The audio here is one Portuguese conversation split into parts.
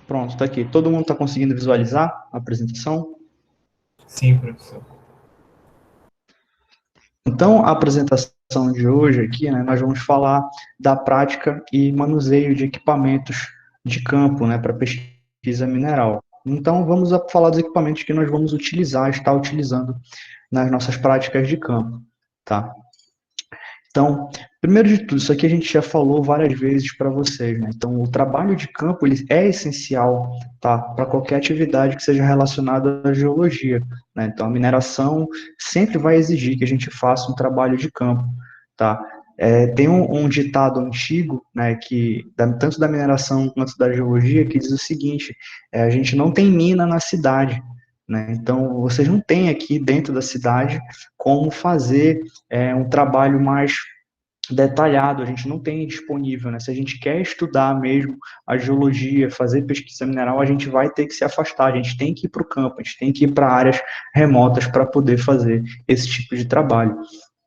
Pronto, está aqui. Todo mundo está conseguindo visualizar a apresentação? Sim, professor. Então, a apresentação de hoje aqui, né, nós vamos falar da prática e manuseio de equipamentos de campo, né, para pesquisa mineral. Então, vamos falar dos equipamentos que nós vamos utilizar, estar utilizando nas nossas práticas de campo, tá? Então, primeiro de tudo, isso aqui a gente já falou várias vezes para vocês, né? Então, o trabalho de campo ele é essencial, tá? Para qualquer atividade que seja relacionada à geologia, né? Então, a mineração sempre vai exigir que a gente faça um trabalho de campo, tá? Tem um ditado antigo, né, tanto da mineração quanto da geologia, que diz o seguinte: a gente não tem mina na cidade, né? Então, vocês não têm aqui dentro da cidade como fazer um trabalho mais detalhado, a gente não tem disponível, né? Se a gente quer estudar mesmo a geologia, fazer pesquisa mineral, a gente vai ter que se afastar, a gente tem que ir para o campo, a gente tem que ir para áreas remotas para poder fazer esse tipo de trabalho,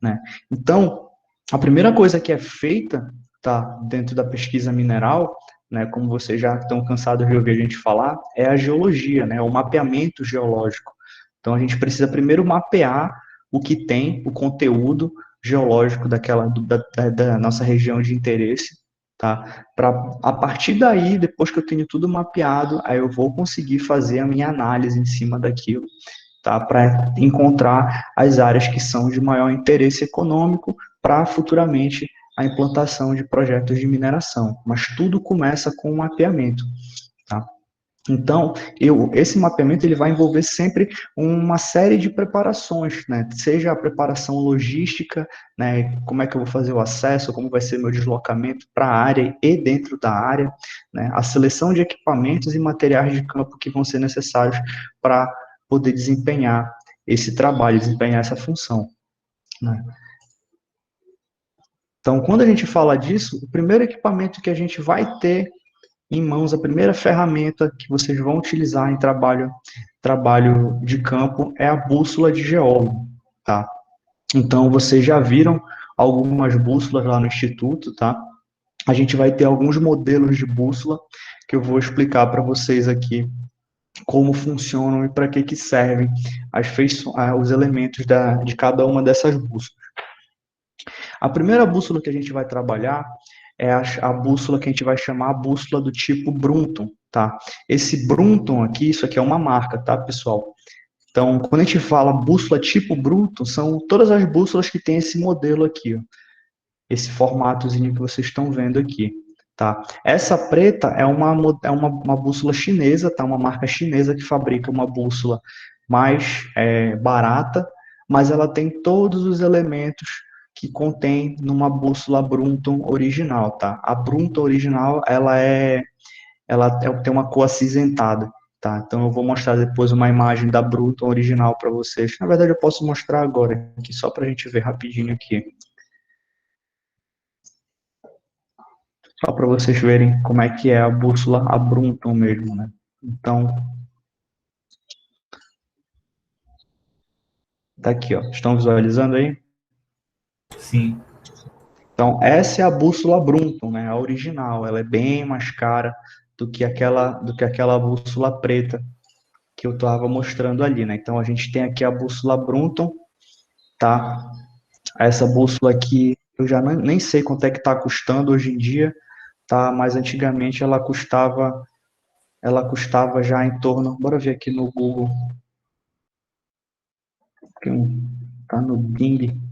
né? Então, a primeira coisa que é feita, tá, dentro da pesquisa mineral, né, como vocês já estão cansados de ouvir a gente falar, é a geologia, né, o mapeamento geológico. Então, a gente precisa primeiro mapear o que tem, o conteúdo geológico da nossa região de interesse, tá? Para a partir daí, depois que eu tenho tudo mapeado, aí eu vou conseguir fazer a minha análise em cima daquilo, tá? Para encontrar as áreas que são de maior interesse econômico para futuramente a implantação de projetos de mineração. Mas tudo começa com o mapeamento, tá? Então, esse mapeamento ele vai envolver sempre uma série de preparações, né? Seja a preparação logística, né? Como é que eu vou fazer o acesso, como vai ser meu deslocamento para a área e dentro da área, né? A seleção de equipamentos e materiais de campo que vão ser necessários para poder desempenhar esse trabalho, desempenhar essa função, né? Então, quando a gente fala disso, o primeiro equipamento que a gente vai ter em mãos, a primeira ferramenta que vocês vão utilizar em trabalho de campo é a bússola de geólogo, tá? Então, vocês já viram algumas bússolas lá no instituto, tá? A gente vai ter alguns modelos de bússola que eu vou explicar para vocês aqui como funcionam e para que servem os elementos de cada uma dessas bússolas. A primeira bússola que a gente vai trabalhar é a bússola que a gente vai chamar a bússola do tipo Brunton, tá? Esse Brunton aqui, isso aqui é uma marca, tá, pessoal? Então, quando a gente fala bússola tipo Brunton, são todas as bússolas que tem esse modelo aqui, ó, esse formatozinho que vocês estão vendo aqui, tá? Essa preta é uma bússola chinesa, tá? Uma marca chinesa que fabrica uma bússola mais barata, mas ela tem todos os elementos que contém numa bússola Brunton original, tá? A Brunton original, tem uma cor acinzentada, tá? Então eu vou mostrar depois uma imagem da Brunton original para vocês. Na verdade, eu posso mostrar agora, aqui só para a gente ver rapidinho aqui. Só para vocês verem como é que é a bússola, a Brunton mesmo, né? Então, tá aqui, ó. Estão visualizando aí? Sim. Então, essa é a bússola Brunton, né? A original. Ela é bem mais cara do que aquela bússola preta que eu estava mostrando ali, né? Então, a gente tem aqui a bússola Brunton, tá? Essa bússola aqui, eu já nem sei quanto é que está custando hoje em dia, tá? Mas antigamente ela custava já em torno, bora ver aqui no Google, que tá no Bing.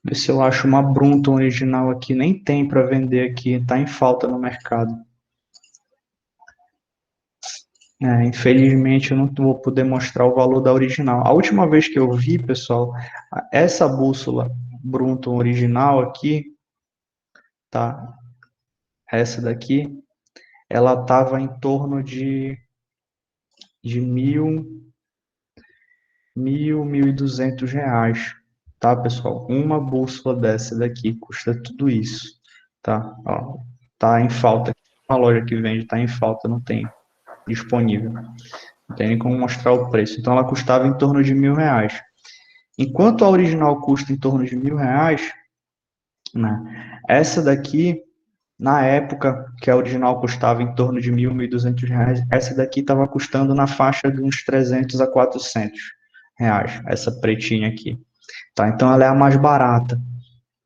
Ver se eu acho uma Brunton original aqui. Nem tem para vender aqui, tá em falta no mercado. Infelizmente eu não vou poder mostrar o valor da original. A última vez que eu vi, pessoal, essa bússola Brunton original aqui, tá? Essa daqui, ela estava em torno de 1.200 reais, tá, pessoal? Uma bússola dessa daqui custa tudo isso, tá? Ó, tá em falta. Uma loja que vende tá em falta, não tem. disponível. Não tem nem como mostrar o preço. Então, ela custava em torno de R$ 1.000. Enquanto a original custa em torno de R$ 1.000, né, essa daqui, na época que a original custava em torno de R$ 1.000, R$ 1.200, essa daqui estava custando na faixa de uns R$ 300 a R$ 400, essa pretinha aqui. Tá? Então, ela é a mais barata.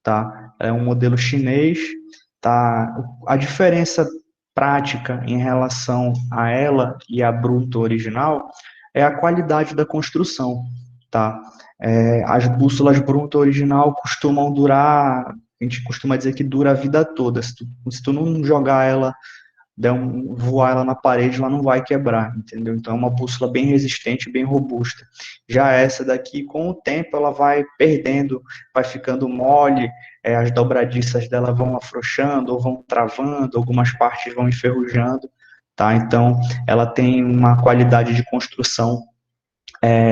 Tá? É um modelo chinês, tá? A diferença prática em relação a ela e a Bruto original é a qualidade da construção, tá? As bússolas Bruto original costumam durar, a gente costuma dizer que dura a vida toda. Se tu não jogar ela, voar ela na parede, ela não vai quebrar, entendeu? Então é uma bússola bem resistente, bem robusta. Já essa daqui, com o tempo, ela vai perdendo, vai ficando mole, as dobradiças dela vão afrouxando ou vão travando, algumas partes vão enferrujando, tá? Então ela tem uma qualidade de construção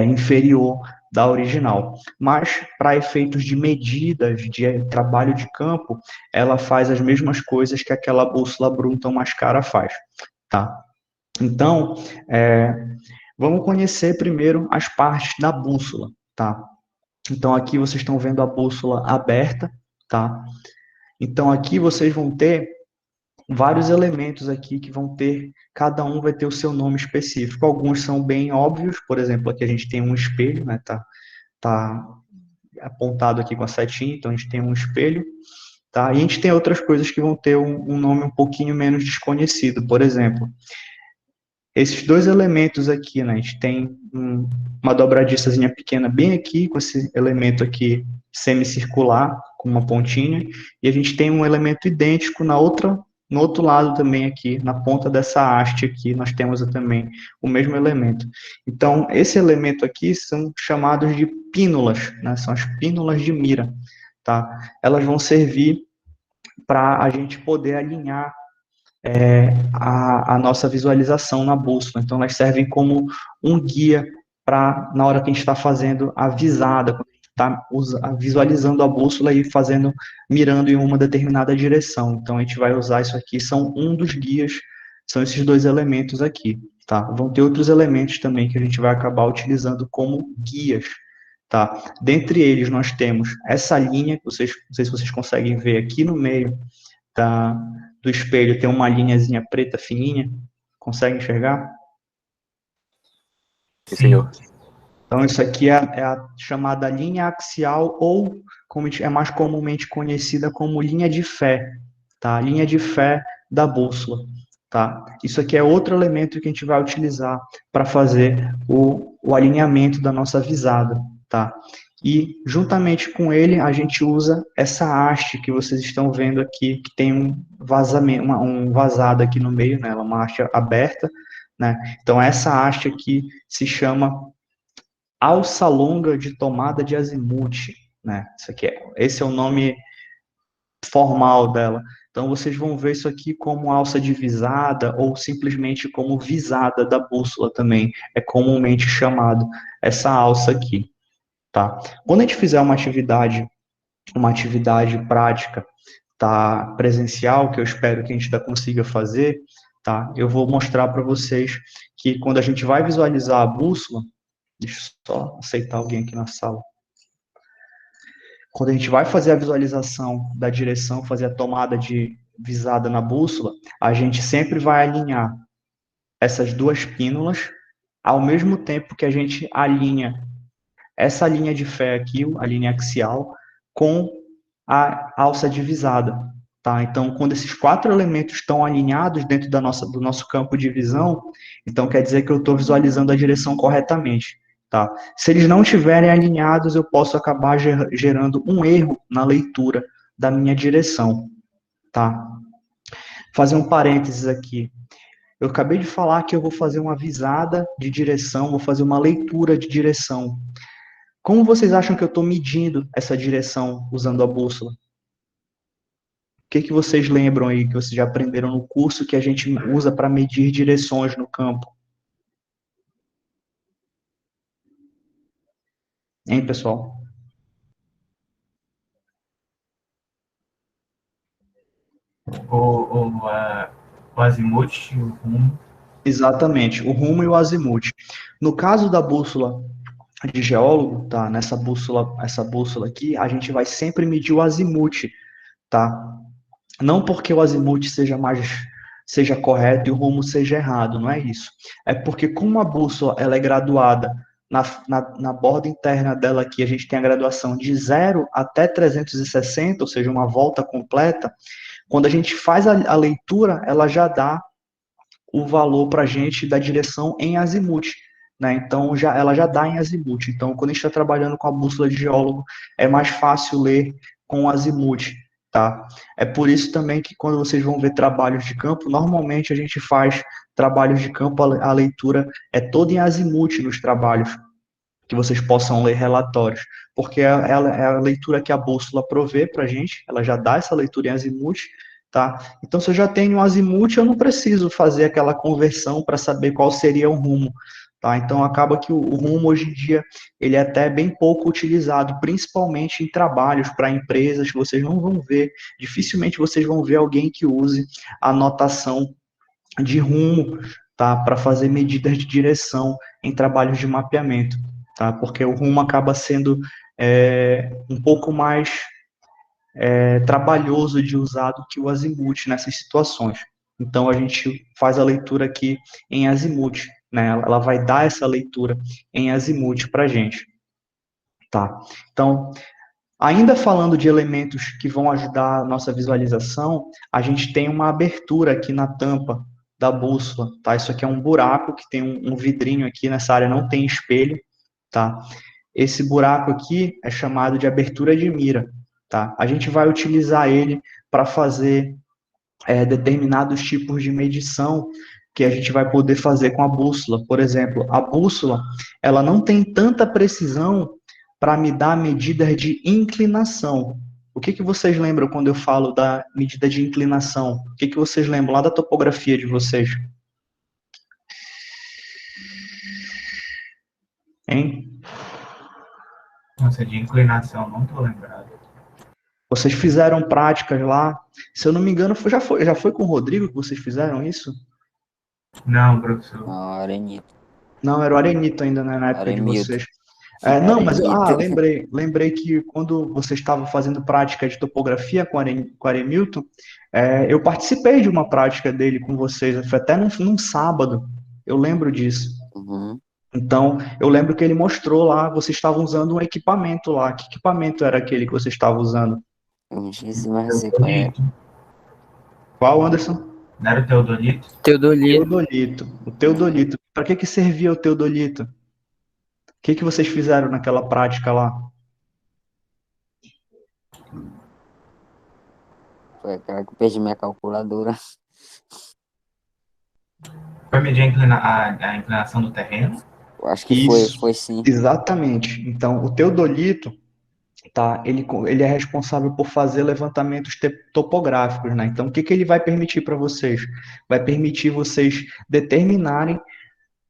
inferior da original. Mas, para efeitos de medidas, de trabalho de campo, ela faz as mesmas coisas que aquela bússola Brunton mais cara faz. Tá? Então, vamos conhecer primeiro as partes da bússola. Tá? Então, aqui vocês estão vendo a bússola aberta. Tá? Então, aqui vocês vão ter vários elementos aqui que vão ter, cada um vai ter o seu nome específico. Alguns são bem óbvios, por exemplo, aqui a gente tem um espelho, né? Tá apontado aqui com a setinha, então a gente tem um espelho, tá? E a gente tem outras coisas que vão ter um nome um pouquinho menos desconhecido. Por exemplo, esses dois elementos aqui, né? A gente tem uma dobradiçazinha pequena bem aqui, com esse elemento aqui semicircular, com uma pontinha, e a gente tem um elemento idêntico no outro lado também aqui, na ponta dessa haste aqui, nós temos também o mesmo elemento. Então, esse elemento aqui são chamados de pínulas, né? São as pínulas de mira, tá? Elas vão servir para a gente poder alinhar a nossa visualização na bússola. Então, elas servem como um guia para, na hora que a gente está fazendo a visada, quando a gente está visualizando a bússola e fazendo, mirando em uma determinada direção. Então, a gente vai usar isso aqui, são um dos guias, são esses dois elementos aqui, tá? Vão ter outros elementos também que a gente vai acabar utilizando como guias, tá? Dentre eles, nós temos essa linha, não sei se vocês conseguem ver aqui no meio, da, do espelho tem uma linhazinha preta fininha. Consegue enxergar? Sim, senhor. Então, isso aqui é a chamada linha axial, ou como é mais comumente conhecida como linha de fé, tá? Linha de fé da bússola, tá? Isso aqui é outro elemento que a gente vai utilizar para fazer o alinhamento da nossa visada, tá? E, juntamente com ele, a gente usa essa haste que vocês estão vendo aqui, que tem um vazamento, um vazado aqui no meio, né? Ela é uma haste aberta, né? Então, essa haste aqui se chama alça longa de tomada de azimuth, né? Esse é o nome formal dela. Então vocês vão ver isso aqui como alça divisada ou simplesmente como visada da bússola também. É comumente chamado essa alça aqui, tá? Quando a gente fizer uma atividade prática, tá, presencial, que eu espero que a gente ainda consiga fazer, tá? Eu vou mostrar para vocês que quando a gente vai visualizar a bússola, deixa eu só aceitar alguém aqui na sala. Quando a gente vai fazer a visualização da direção, fazer a tomada de visada na bússola, a gente sempre vai alinhar essas duas pínulas, ao mesmo tempo que a gente alinha essa linha de fé aqui, a linha axial, com a alça divisada. Tá? Então, quando esses quatro elementos estão alinhados dentro do nosso campo de visão, então quer dizer que eu estou visualizando a direção corretamente. Tá? Se eles não estiverem alinhados, eu posso acabar gerando um erro na leitura da minha direção. Tá? Fazer um parênteses aqui. Eu acabei de falar que eu vou fazer uma visada de direção, vou fazer uma leitura de direção. Como vocês acham que eu estou medindo essa direção usando a bússola? O que vocês lembram aí, que vocês já aprenderam no curso que a gente usa para medir direções no campo? Hein, pessoal? O azimuth, o rumo. Exatamente, o rumo e o azimuth. No caso da bússola de geólogo, tá? Essa bússola aqui, a gente vai sempre medir o azimuth, tá? Não porque o azimuth seja correto e o rumo seja errado, não é isso. É porque como a bússola ela é graduada na borda interna dela aqui, a gente tem a graduação de 0 até 360, ou seja, uma volta completa. Quando a gente faz a leitura, ela já dá o valor para a gente da direção em azimuth, né? Então ela já dá em azimuth. Então, quando a gente está trabalhando com a bússola de geólogo, é mais fácil ler com o azimuth, tá? É por isso também que quando vocês vão ver trabalhos de campo, normalmente a gente faz trabalhos de campo, a leitura é toda em azimuth nos trabalhos, que vocês possam ler relatórios, porque é a leitura que a bússola provê para a gente, ela já dá essa leitura em azimuth, tá? Então, se eu já tenho um azimuth, eu não preciso fazer aquela conversão para saber qual seria o rumo, tá? Então, acaba que o rumo, hoje em dia, ele é até bem pouco utilizado, principalmente em trabalhos para empresas, que vocês não vão ver, dificilmente vocês vão ver alguém que use a notação de rumo, tá? Para fazer medidas de direção em trabalhos de mapeamento, tá? Porque o rumo acaba sendo um pouco mais trabalhoso de usar do que o azimuth nessas situações. Então a gente faz a leitura aqui em azimuth, né? Ela vai dar essa leitura em azimuth para a gente, tá? Então, ainda falando de elementos que vão ajudar a nossa visualização, a gente tem uma abertura aqui na tampa da bússola, tá? Isso aqui é um buraco que tem um vidrinho aqui, nessa área não tem espelho, tá? Esse buraco aqui é chamado de abertura de mira, tá? A gente vai utilizar ele para fazer determinados tipos de medição que a gente vai poder fazer com a bússola. Por exemplo, a bússola, ela não tem tanta precisão para me dar medidas de inclinação. O que vocês lembram quando eu falo da medida de inclinação? O que vocês lembram lá da topografia de vocês? Hein? Nossa, de inclinação, não tô lembrado. Vocês fizeram práticas lá? Se eu não me engano, já foi com o Rodrigo que vocês fizeram isso? Não, professor. Não, Arenito. Não, era o Arenito ainda, né, na época de Aremilton. vocês. Não, mas Arenito. lembrei que quando vocês estavam fazendo prática de topografia com o Aremilton, eu participei de uma prática dele com vocês, foi até num sábado, eu lembro disso. Uhum. Então, eu lembro que ele mostrou lá, vocês estavam usando um equipamento lá. Que equipamento era aquele que vocês estavam usando? Eu não esqueci, mas sei qual é. Teodolito. Qual, Anderson? Não era o Teodolito? Teodolito. Teodolito. O teodolito. Para que servia o teodolito? O que vocês fizeram naquela prática lá? Foi aquela que eu perdi minha calculadora. Foi medir a inclinação do terreno? Eu acho que Isso. foi sim. Exatamente. Então, o teodolito, tá? Ele é responsável por fazer levantamentos topográficos, né? Então, o que ele vai permitir para vocês? Vai permitir vocês determinarem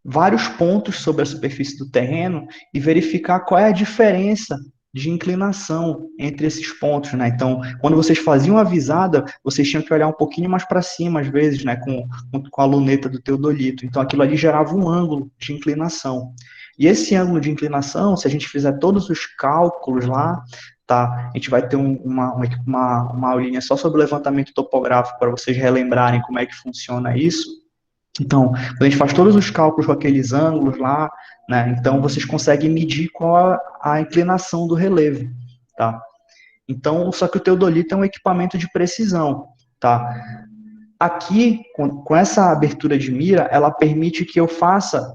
vários pontos sobre a superfície do terreno e verificar qual é a diferença de inclinação entre esses pontos, né? Então, quando vocês faziam a visada, vocês tinham que olhar um pouquinho mais para cima, às vezes, né? Com a luneta do teodolito. Então, aquilo ali gerava um ângulo de inclinação. E esse ângulo de inclinação, se a gente fizer todos os cálculos lá, tá? A gente vai ter uma aulinha só sobre levantamento topográfico para vocês relembrarem como é que funciona isso. Então, quando a gente faz todos os cálculos com aqueles ângulos lá, né, então vocês conseguem medir qual a inclinação do relevo, tá? Então, só que o teodolito é um equipamento de precisão, tá? Aqui, com essa abertura de mira, ela permite que eu faça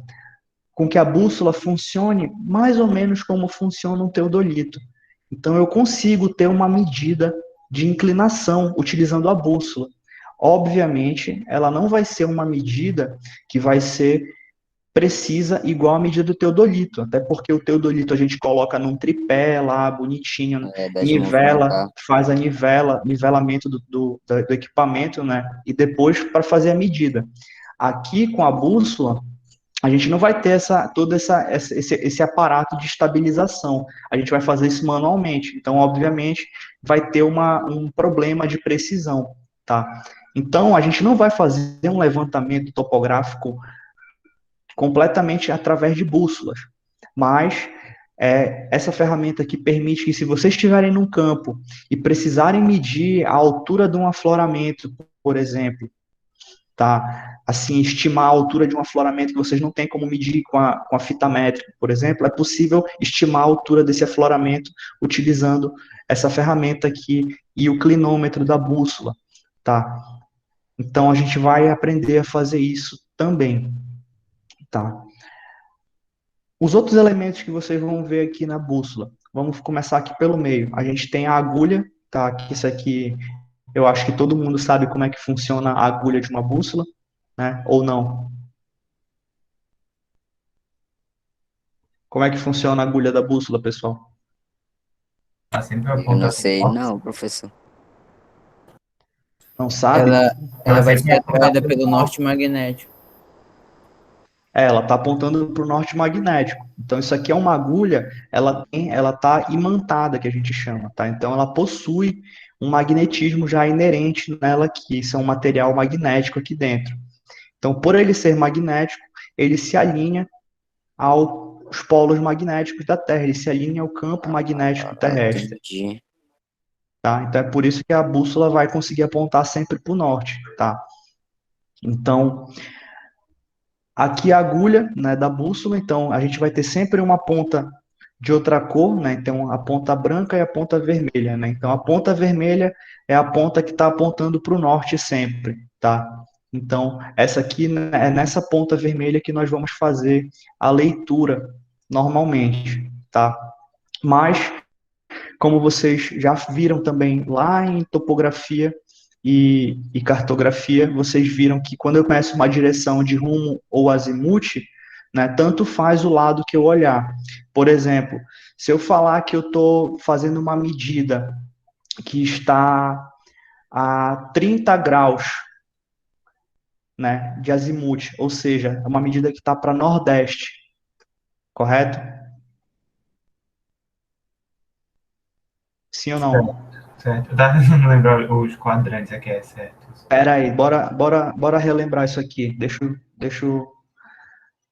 com que a bússola funcione mais ou menos como funciona um teodolito. Então, eu consigo ter uma medida de inclinação utilizando a bússola. Obviamente, ela não vai ser uma medida que vai ser precisa igual a medida do teodolito, até porque o teodolito a gente coloca num tripé lá, bonitinho, nivela, faz nivelamento do equipamento, né? E depois para fazer a medida. Aqui com a bússola, a gente não vai ter todo esse aparato de estabilização. A gente vai fazer isso manualmente. Então, obviamente, vai ter um problema de precisão, tá? Então, a gente não vai fazer um levantamento topográfico completamente através de bússolas, mas essa ferramenta aqui permite que, se vocês estiverem num campo e precisarem medir a altura de um afloramento, por exemplo, tá? Assim, estimar a altura de um afloramento que vocês não têm como medir com a fita métrica, por exemplo, é possível estimar a altura desse afloramento utilizando essa ferramenta aqui e o clinômetro da bússola, tá? Então, a gente vai aprender a fazer isso também, tá? Os outros elementos que vocês vão ver aqui na bússola, vamos começar aqui pelo meio. A gente tem a agulha, tá? Que isso aqui, eu acho que todo mundo sabe como é que funciona a agulha de uma bússola, né? Ou não? Como é que funciona a agulha da bússola, pessoal? Ela sempre Eu não aponta pro sei, norte. não, professor. Não sabe? Ela, Ela ela vai sempre ser vai apontar atraída pro pelo norte. norte magnético. Ela está apontando para o norte magnético. Então, isso aqui é uma agulha, ela está imantada, que a gente chama, tá? Então, ela possui um magnetismo já inerente nela aqui. Isso é um material magnético aqui dentro. Então, por ele ser magnético, ele se alinha aos polos magnéticos da Terra, ele se alinha ao campo magnético terrestre, Entendi. tá? Então, é por isso que a bússola vai conseguir apontar sempre para o norte, tá? Então, aqui a agulha, né, da bússola, então a gente vai ter sempre uma ponta de outra cor, né? Então a ponta branca e a ponta vermelha, né? Então a ponta vermelha é a ponta que está apontando para o norte sempre, tá? Então essa aqui, né, é nessa ponta vermelha que nós vamos fazer a leitura normalmente, tá? Mas, como vocês já viram também lá em topografia e cartografia, vocês viram que quando eu peço uma direção de rumo ou azimuth, né, tanto faz o lado que eu olhar. Por exemplo, se eu falar que eu estou fazendo uma medida que está a 30 graus, né, de azimuth, ou seja, é uma medida que está para nordeste, correto? Sim ou não? Certo. Eu tava tentando lembrar os quadrantes aqui, é certo. Espera aí, bora relembrar isso aqui. Deixa eu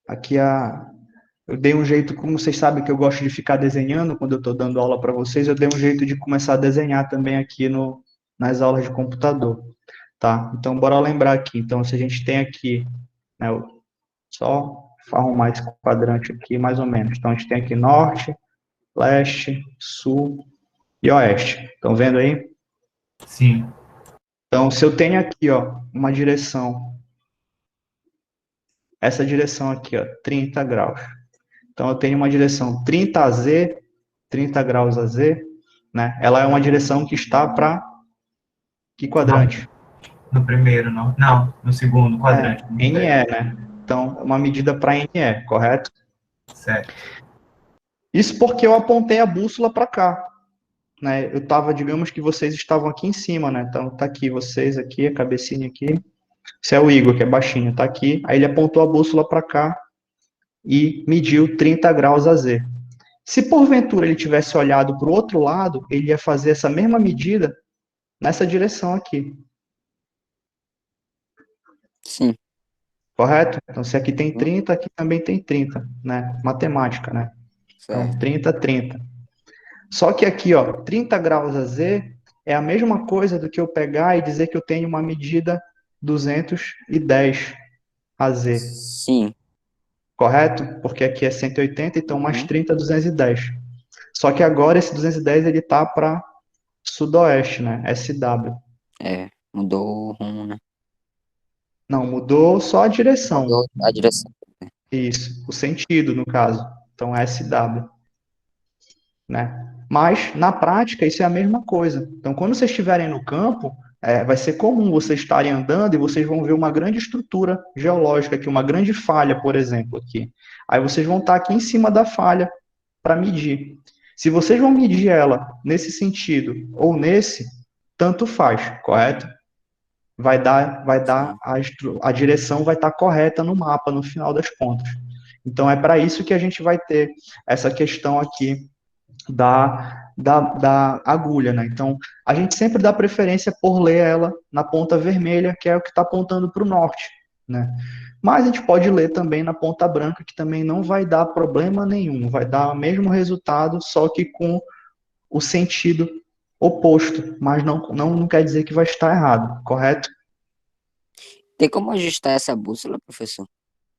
aqui eu dei um jeito, como vocês sabem que eu gosto de ficar desenhando quando eu estou dando aula para vocês, eu dei um jeito de começar a desenhar também aqui nas aulas de computador, tá? Então, bora lembrar aqui. Então, se a gente tem aqui, né, só arrumar esse quadrante aqui, mais ou menos. Então, a gente tem aqui norte, leste, sul e oeste. Estão vendo aí? Sim. Então, se eu tenho aqui, ó, uma direção, essa direção aqui, ó, 30 graus. Então, eu tenho uma direção 30 a Z, 30 graus a Z, né? Ela é uma direção que está para que quadrante? No primeiro, não. Não, no segundo quadrante. NE, né? Então, uma medida para NE, correto? Certo. Isso porque eu apontei a bússola para cá, né? Eu estava, digamos que vocês estavam aqui em cima, né? Então, tá aqui vocês aqui, a cabecinha aqui. Esse é o Igor, que é baixinho, tá aqui. Aí ele apontou a bússola para cá e mediu 30 graus a Z. Se porventura ele tivesse olhado para o outro lado, ele ia fazer essa mesma medida nessa direção aqui. Sim. Correto? Então, se aqui tem 30, aqui também tem 30, né? Matemática, né? Então, Certo. 30, 30. Só que aqui, ó, 30 graus a Z é a mesma coisa do que eu pegar e dizer que eu tenho uma medida 210 a Z. Sim. Correto? Porque aqui é 180, então mais Uhum. 30, 210. Só que agora esse 210 ele tá para sudoeste, né? SW. É, mudou o rumo, né? Não, mudou só a direção. Mudou a direção. Isso, o sentido, no caso. Então, SW, né? Mas, na prática, isso é a mesma coisa. Então, quando vocês estiverem no campo, vai ser comum vocês estarem andando e vocês vão ver uma grande estrutura geológica aqui, uma grande falha, por exemplo, aqui. Aí vocês vão estar aqui em cima da falha para medir. Se vocês vão medir ela nesse sentido ou nesse, tanto faz, correto? A direção vai estar correta no mapa no final das contas. Então é para isso que a gente vai ter essa questão aqui da agulha, né? Então, a gente sempre dá preferência por ler ela na ponta vermelha, que é o que está apontando para o norte, né? Mas a gente pode ler também na ponta branca, que também não vai dar problema nenhum, vai dar o mesmo resultado, só que com o sentido oposto, mas não quer dizer que vai estar errado, correto? Tem como ajustar essa bússola, professor?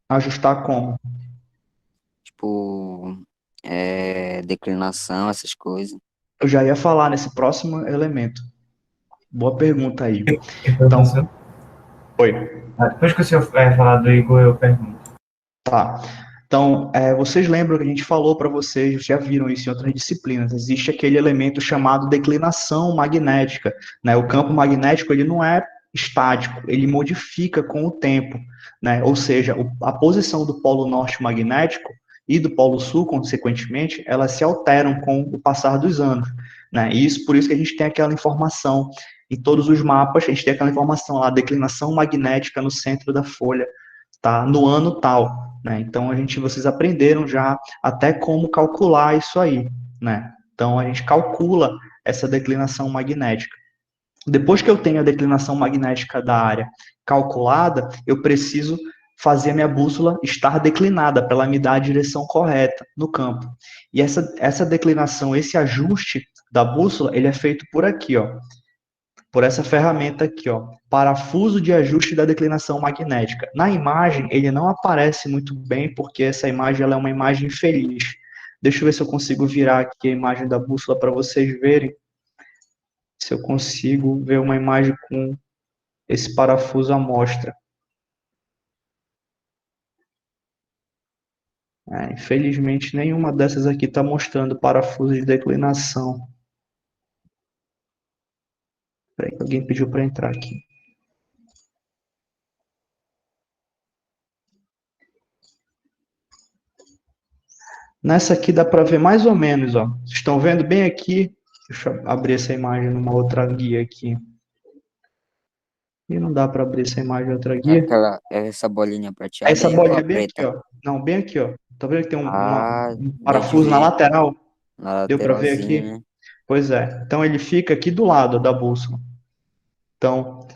Ajustar como? Tipo, declinação, essas coisas. Eu já ia falar nesse próximo elemento. Boa pergunta aí. E Então, professor, oi. depois que o senhor falar do Igor, eu pergunto. Tá. Então, vocês lembram que a gente falou para vocês, já viram isso em outras disciplinas, existe aquele elemento chamado declinação magnética, né? O campo magnético, ele não é estático, ele modifica com o tempo, né? Ou seja, a posição do polo norte magnético e do polo sul, consequentemente, elas se alteram com o passar dos anos, né? E isso, por isso que a gente tem aquela informação em todos os mapas, a gente tem aquela informação lá, declinação magnética no centro da folha, tá? No ano tal, né? Então vocês aprenderam já até como calcular isso aí, né? Então a gente calcula essa declinação magnética. Depois que eu tenho a declinação magnética da área calculada, eu preciso fazer a minha bússola estar declinada para ela me dar a direção correta no campo. E essa declinação, esse ajuste da bússola, ele é feito por aqui, ó, por essa ferramenta aqui, ó, parafuso de ajuste da declinação magnética. Na imagem, ele não aparece muito bem, porque essa imagem ela é uma imagem infeliz. Deixa eu ver se eu consigo virar aqui a imagem da bússola para vocês verem, se eu consigo ver uma imagem com esse parafuso à mostra. Infelizmente, nenhuma dessas aqui está mostrando parafuso de declinação. Peraí, alguém pediu para entrar aqui. Nessa aqui dá para ver mais ou menos, ó. Vocês estão vendo bem aqui? Deixa eu abrir essa imagem numa outra guia aqui. E não dá para abrir essa imagem em outra guia. Essa bolinha prateada Essa ou bolinha a bem aqui, preta? ó. Não, bem aqui, ó. Tá vendo que tem Ah, um deu de parafuso na ver lateral? na Deu para ver lateralzinha, aqui? né? Pois é. Então ele fica aqui do lado da bússola. Então,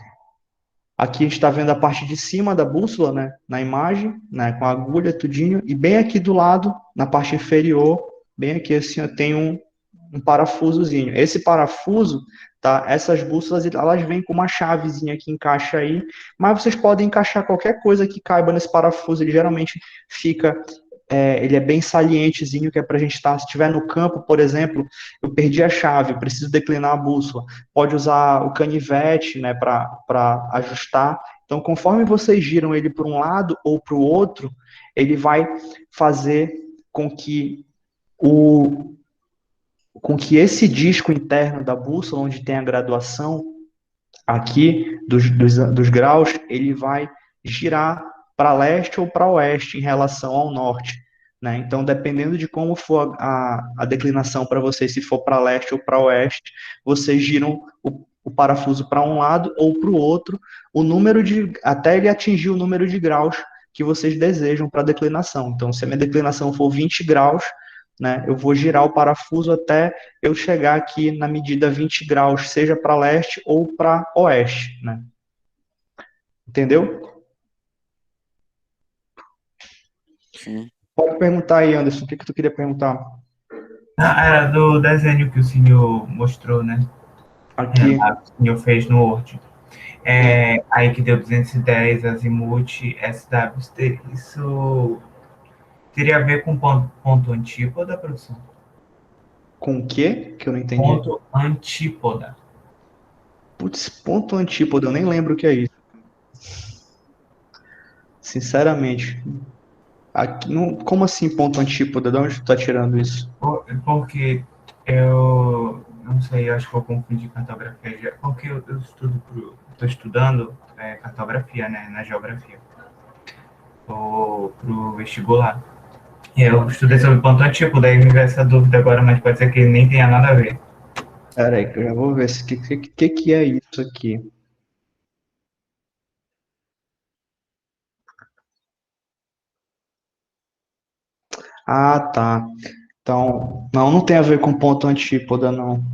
aqui a gente está vendo a parte de cima da bússola, né? Na imagem, né? Com a agulha, tudinho. E bem aqui do lado, na parte inferior, bem aqui assim, ó, tem um parafusozinho. Esse parafuso, tá? Essas bússolas, elas vêm com uma chavezinha que encaixa aí, mas vocês podem encaixar qualquer coisa que caiba nesse parafuso. Ele geralmente fica, ele é bem salientezinho, que é para a gente estar, se estiver no campo, por exemplo, eu perdi a chave, eu preciso declinar a bússola. Pode usar o canivete, né, para ajustar. Então, conforme vocês giram ele para um lado ou para o outro, ele vai fazer com que o com que esse disco interno da bússola, onde tem a graduação aqui dos graus, ele vai girar para leste ou para oeste em relação ao norte. Né? Então, dependendo de como for a declinação para vocês, se for para leste ou para oeste, vocês giram o parafuso para um lado ou para o outro, até ele atingir o número de graus que vocês desejam para a declinação. Então, se a minha declinação for 20 graus, né, eu vou girar o parafuso até eu chegar aqui na medida 20 graus, seja para leste ou para oeste, né? Entendeu? Sim. Pode perguntar aí, Anderson, o que que tu queria perguntar? Ah, era do desenho que o senhor mostrou, né? Aqui, Lá que o senhor fez no Word. Aí que deu 210, azimuth, SW. Isso teria a ver com ponto antípoda, professor? com o quê? Que eu não entendi. Ponto antípoda. Putz, ponto antípoda, eu nem lembro o que é isso. Sinceramente. Aqui, como assim ponto antípoda? De onde tu tá tirando isso? Porque eu não sei, eu acho que vou confundir cartografia. Porque eu estou estudando cartografia, né, na geografia, pro vestibular. E eu estudei sobre ponto antigo, daí me veio essa dúvida agora, mas pode ser que nem tenha nada a ver. Pera aí, que eu já vou ver o que é isso aqui. Ah, tá. Então, não tem a ver com ponto antípoda, não.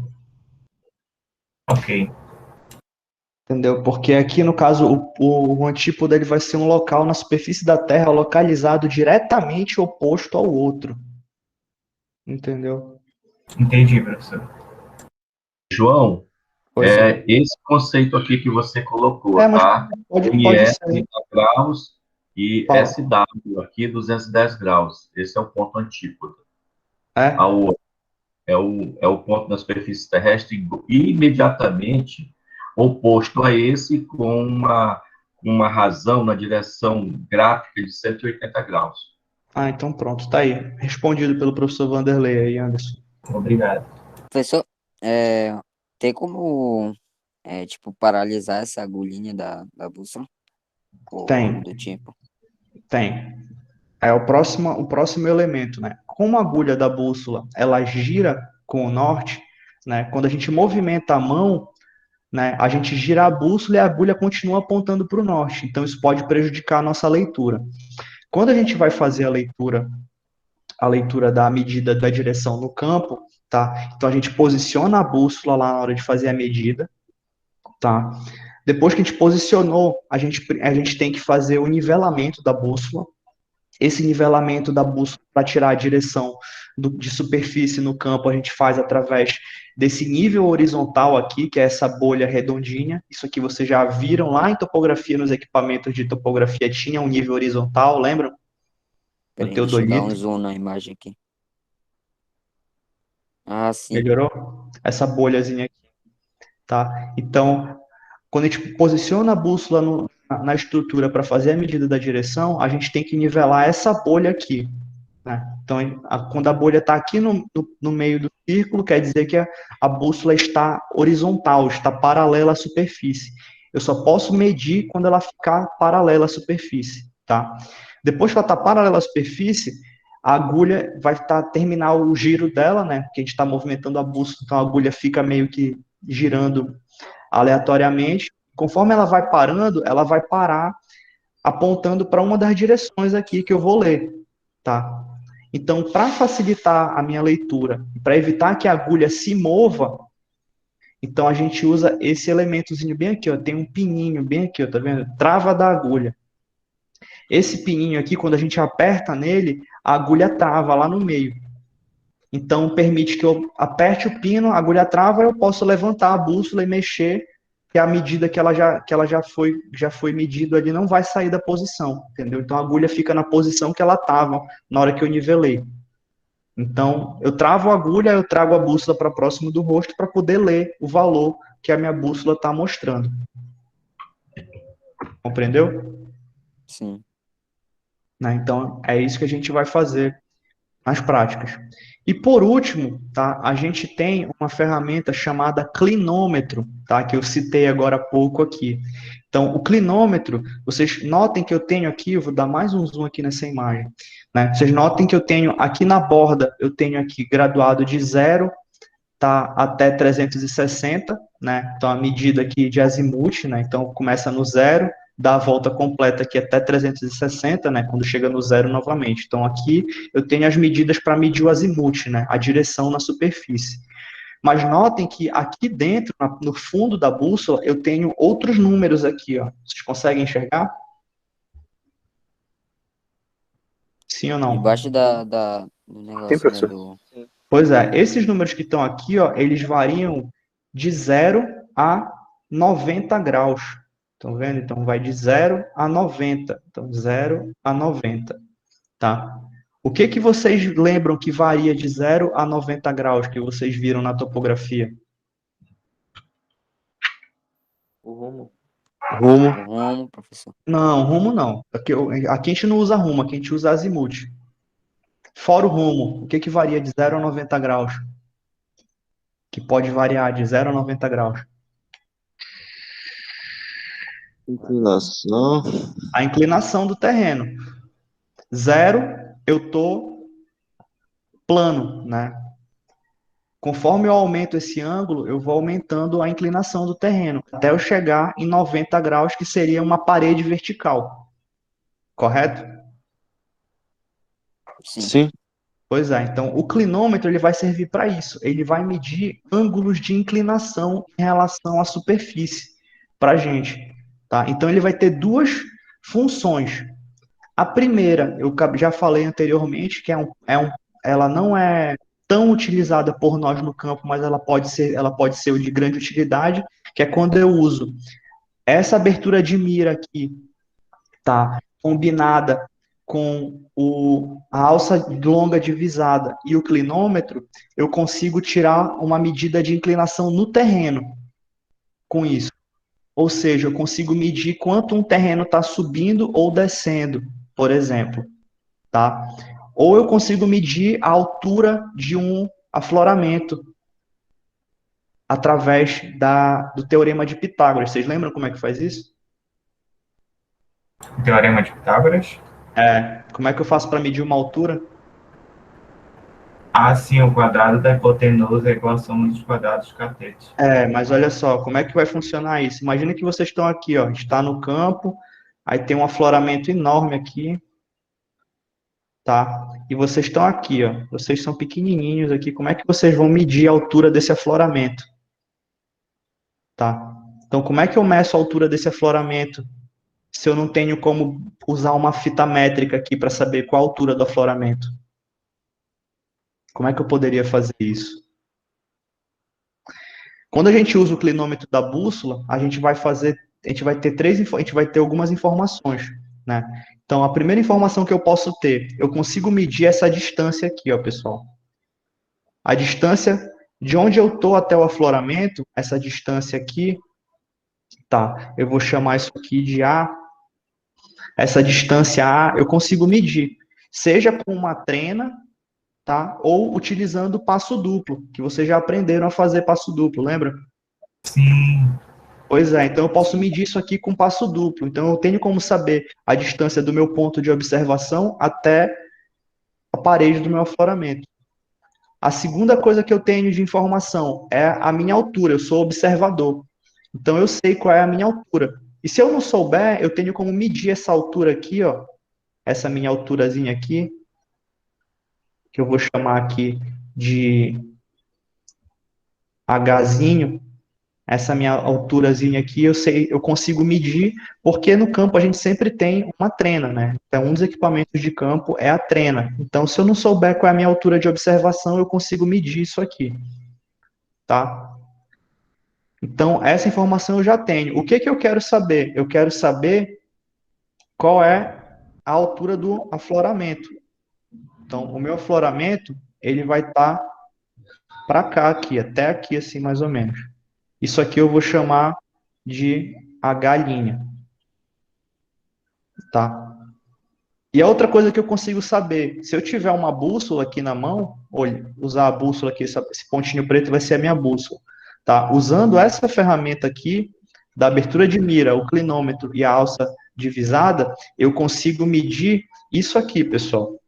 Ok, Entendeu? Porque aqui, no caso, o antípoda ele vai ser um local na superfície da Terra localizado diretamente oposto ao outro. Entendeu? entendi, professor. João, Pois é. esse conceito aqui que você colocou, Mas tá? pode IE ser. 30 graus e Fala. SW aqui 210 graus. Esse é o ponto antípoda. A É? O é o ponto na superfície terrestre imediatamente oposto a esse, com uma razão na direção gráfica de 180 graus. Ah, então pronto, tá aí. Respondido pelo professor Vanderlei aí, Anderson. Obrigado. Professor, tem como, tipo, paralisar essa agulhinha da bússola? Ou algo Tem, do tipo? tem. É o próximo elemento, né? Como a agulha da bússola, ela gira com o norte, né? Quando a gente movimenta a mão, né, a gente gira a bússola e a agulha continua apontando para o norte. Então isso pode prejudicar a nossa leitura. Quando a gente vai fazer a leitura da medida da direção no campo, tá? Então a gente posiciona a bússola lá na hora de fazer a medida, tá? Depois que a gente posicionou, a gente tem que fazer o nivelamento da bússola. Esse nivelamento da bússola para tirar a direção de superfície no campo, a gente faz através desse nível horizontal aqui, que é essa bolha redondinha. Isso aqui vocês já viram lá em topografia, nos equipamentos de topografia, tinha um nível horizontal, lembram? No Peraí, deixa eu dar um teodolito. zoom na imagem aqui. Ah, sim. Melhorou? Essa bolhazinha aqui, tá? Então, quando a gente posiciona a bússola na estrutura para fazer a medida da direção, a gente tem que nivelar essa bolha aqui, né? Então, quando a bolha está aqui no meio do círculo, quer dizer que a bússola está horizontal, está paralela à superfície. Eu só posso medir quando ela ficar paralela à superfície, tá? Depois que ela está paralela à superfície, a agulha vai terminar o giro dela, né? Porque a gente está movimentando a bússola, então a agulha fica meio que girando aleatoriamente. Conforme ela vai parando, ela vai parar apontando para uma das direções aqui que eu vou ler, tá? Então, para facilitar a minha leitura, para evitar que a agulha se mova, então a gente usa esse elementozinho bem aqui, ó, tem um pininho bem aqui, ó, tá vendo? Trava da agulha. Esse pininho aqui, quando a gente aperta nele, a agulha trava lá no meio. Então, permite que eu aperte o pino, a agulha trava, eu posso levantar a bússola e mexer, que a medida que ela já foi medido ali não vai sair da posição, entendeu? Então, a agulha fica na posição que ela estava na hora que eu nivelei. Então, eu travo a agulha, eu trago a bússola para próximo do rosto para poder ler o valor que a minha bússola está mostrando. Compreendeu? Sim. Né? Então, é isso que a gente vai fazer nas práticas. E por último, tá, a gente tem uma ferramenta chamada clinômetro, tá, que eu citei agora há pouco aqui. Então, o clinômetro, vocês notem que eu tenho aqui, eu vou dar mais um zoom aqui nessa imagem, né? Vocês notem que eu tenho aqui na borda, eu tenho aqui graduado de 0, tá, até 360, né? Então, a medida aqui de azimuth, né? Então, começa no 0, dá a volta completa aqui até 360, né? Quando chega no 0 novamente. Então, aqui eu tenho as medidas para medir o azimuth, né? A direção na superfície. Mas notem que aqui dentro, no fundo da bússola, eu tenho outros números aqui, ó. Vocês conseguem enxergar? Sim ou não? Debaixo do Sim, negócio, né? professor. Pois é, esses números que estão aqui, ó, eles variam de 0 a 90 graus. Estão vendo? Então, vai de 0 a 90. Então, 0 a 90, tá? O que que vocês lembram que varia de 0 a 90 graus que vocês viram na topografia? O rumo. O rumo, professor. Não, rumo não. Aqui a gente não usa rumo, aqui a gente usa azimuth. Fora o rumo, o que que varia de 0 a 90 graus? Que pode variar de 0 a 90 graus. Inclinação. A inclinação do terreno. 0, eu tô plano, né? Conforme eu aumento esse ângulo, eu vou aumentando a inclinação do terreno, até eu chegar em 90 graus, que seria uma parede vertical. Correto? Sim. Sim. Pois é, então o clinômetro ele vai servir para isso. Ele vai medir ângulos de inclinação em relação à superfície para a gente, tá? Então ele vai ter duas funções. A primeira, eu já falei anteriormente, que ela não é tão utilizada por nós no campo, mas ela pode ser de grande utilidade, que é quando eu uso essa abertura de mira aqui, tá? Combinada com a alça longa divisada e o clinômetro, eu consigo tirar uma medida de inclinação no terreno com isso. Ou seja, eu consigo medir quanto um terreno está subindo ou descendo, por exemplo, tá? Ou eu consigo medir a altura de um afloramento através do teorema de Pitágoras. Vocês lembram como é que faz isso? O teorema de Pitágoras. Como é que eu faço para medir uma altura? A sim, o quadrado da hipotenusa é igual a soma dos quadrados dos catetos. Mas olha só, como é que vai funcionar isso? Imagina que vocês estão aqui, ó, está no campo, aí tem um afloramento enorme aqui, tá? E vocês estão aqui, ó, vocês são pequenininhos aqui, como é que vocês vão medir a altura desse afloramento? Tá? Então, como é que eu meço a altura desse afloramento se eu não tenho como usar uma fita métrica aqui para saber qual a altura do afloramento? Como é que eu poderia fazer isso? Quando a gente usa o clinômetro da bússola, a gente vai ter algumas informações, né? Então, a primeira informação que eu posso ter, eu consigo medir essa distância aqui, ó, pessoal. A distância de onde eu estou até o afloramento, essa distância aqui, tá? Eu vou chamar isso aqui de A. Essa distância A eu consigo medir, seja com uma trena, tá? Ou utilizando passo duplo, que vocês já aprenderam a fazer passo duplo, lembra? Sim. Pois é, então eu posso medir isso aqui com passo duplo. Então eu tenho como saber a distância do meu ponto de observação até a parede do meu afloramento. A segunda coisa que eu tenho de informação é a minha altura, eu sou observador. Então eu sei qual é a minha altura. E se eu não souber, eu tenho como medir essa altura aqui, ó, essa minha alturazinha aqui, que eu vou chamar aqui de Hzinho, essa minha alturazinha aqui, eu consigo medir, porque no campo a gente sempre tem uma trena, né? Então, um dos equipamentos de campo é a trena. Então, se eu não souber qual é a minha altura de observação, eu consigo medir isso aqui, tá? Então, essa informação eu já tenho. O que que eu quero saber? Eu quero saber qual é a altura do afloramento. Então, o meu afloramento, ele vai estar para cá aqui, até aqui assim mais ou menos. Isso aqui eu vou chamar de H', tá? E a outra coisa que eu consigo saber, se eu tiver uma bússola aqui na mão, olha, usar a bússola aqui, esse pontinho preto vai ser a minha bússola, tá? Usando essa ferramenta aqui, da abertura de mira, o clinômetro e a alça divisada, eu consigo medir isso aqui, pessoal.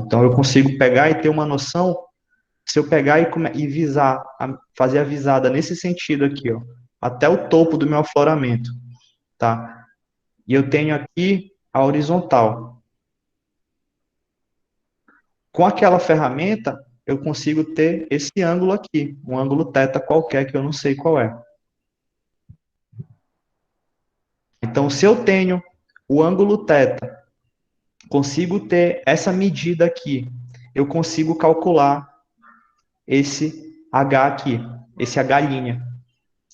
Então eu consigo pegar e ter uma noção, se eu pegar e visar, fazer a visada nesse sentido aqui, ó, até o topo do meu afloramento, tá? E eu tenho aqui a horizontal. Com aquela ferramenta, eu consigo ter esse ângulo aqui, um ângulo θ qualquer que eu não sei qual é. Então, se eu tenho o ângulo θ, consigo ter essa medida aqui, eu consigo calcular esse H aqui, esse H',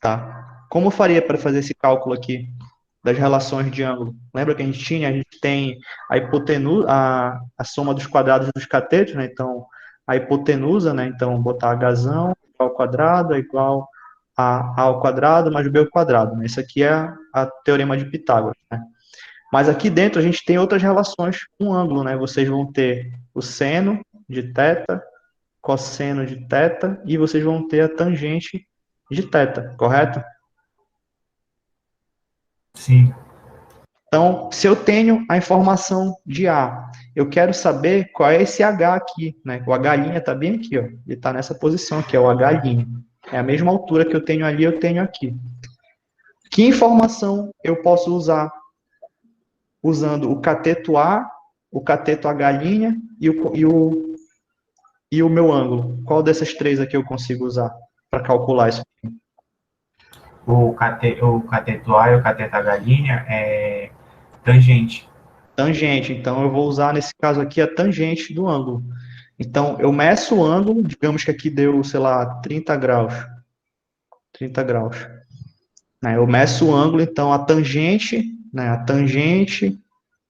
tá? Como eu faria para fazer esse cálculo aqui das relações de ângulo? Lembra que a gente tem a hipotenusa, a soma dos quadrados dos catetos, né? Então, a hipotenusa, né? Então, botar Hzão igual ao quadrado é igual a ao quadrado mais b ao quadrado, né? Isso aqui é a teorema de Pitágoras, né? Mas aqui dentro a gente tem outras relações com ângulo, né? Vocês vão ter o seno de θ, cosseno de θ, e vocês vão ter a tangente de θ, correto? Sim. Então, se eu tenho a informação de A, eu quero saber qual é esse H aqui, né? O H' está bem aqui, ó. Ele está nessa posição aqui, é o H'. É a mesma altura que eu tenho ali, eu tenho aqui. Que informação eu posso usar? Usando o cateto A, o cateto H' e o e o meu ângulo. Qual dessas três aqui eu consigo usar para calcular isso? O cateto A e o cateto H' é tangente. Tangente. Então, eu vou usar, nesse caso aqui, a tangente do ângulo. Então, eu meço o ângulo, digamos que aqui deu, sei lá, 30 graus. 30 graus. Né? Eu meço o ângulo, então, né, a tangente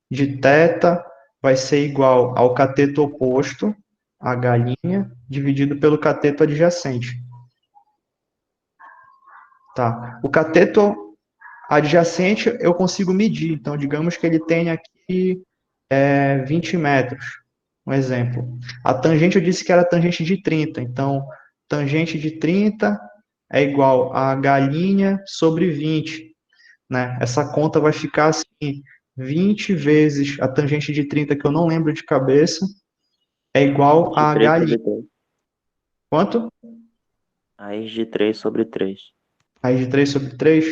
de θ vai ser igual ao cateto oposto, H', dividido pelo cateto adjacente. Tá? O cateto adjacente eu consigo medir. Então, digamos que ele tenha aqui 20 metros, um exemplo. A tangente eu disse que era tangente de 30. Então, tangente de 30 é igual a H' sobre 20. Né? Essa conta vai ficar assim, 20 vezes a tangente de 30, que eu não lembro de cabeça, é igual a De 3 H'. sobre 3. Quanto? Raiz de 3 sobre 3. Raiz de 3 sobre 3.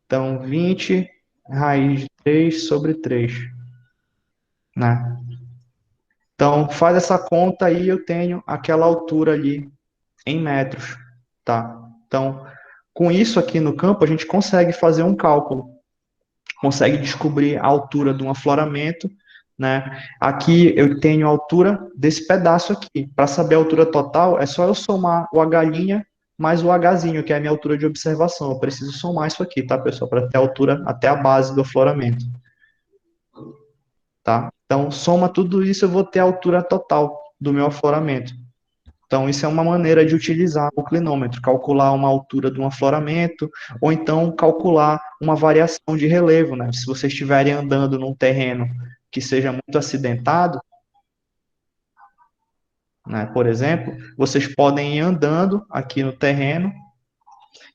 Então, 20 raiz de 3 sobre 3. Né? Então, faz essa conta aí, eu tenho aquela altura ali em metros. Tá? Então, com isso aqui no campo, a gente consegue fazer um cálculo. Consegue descobrir a altura de um afloramento, né? Aqui eu tenho a altura desse pedaço aqui. Para saber a altura total, é só eu somar o H' mais o Hzinho, que é a minha altura de observação. Eu preciso somar isso aqui, tá, pessoal? Para ter a altura até a base do afloramento. Tá? Então, soma tudo isso, eu vou ter a altura total do meu afloramento. Então, isso é uma maneira de utilizar o clinômetro, calcular uma altura de um afloramento, ou então calcular uma variação de relevo, né? Se vocês estiverem andando num terreno que seja muito acidentado, né, por exemplo, vocês podem ir andando aqui no terreno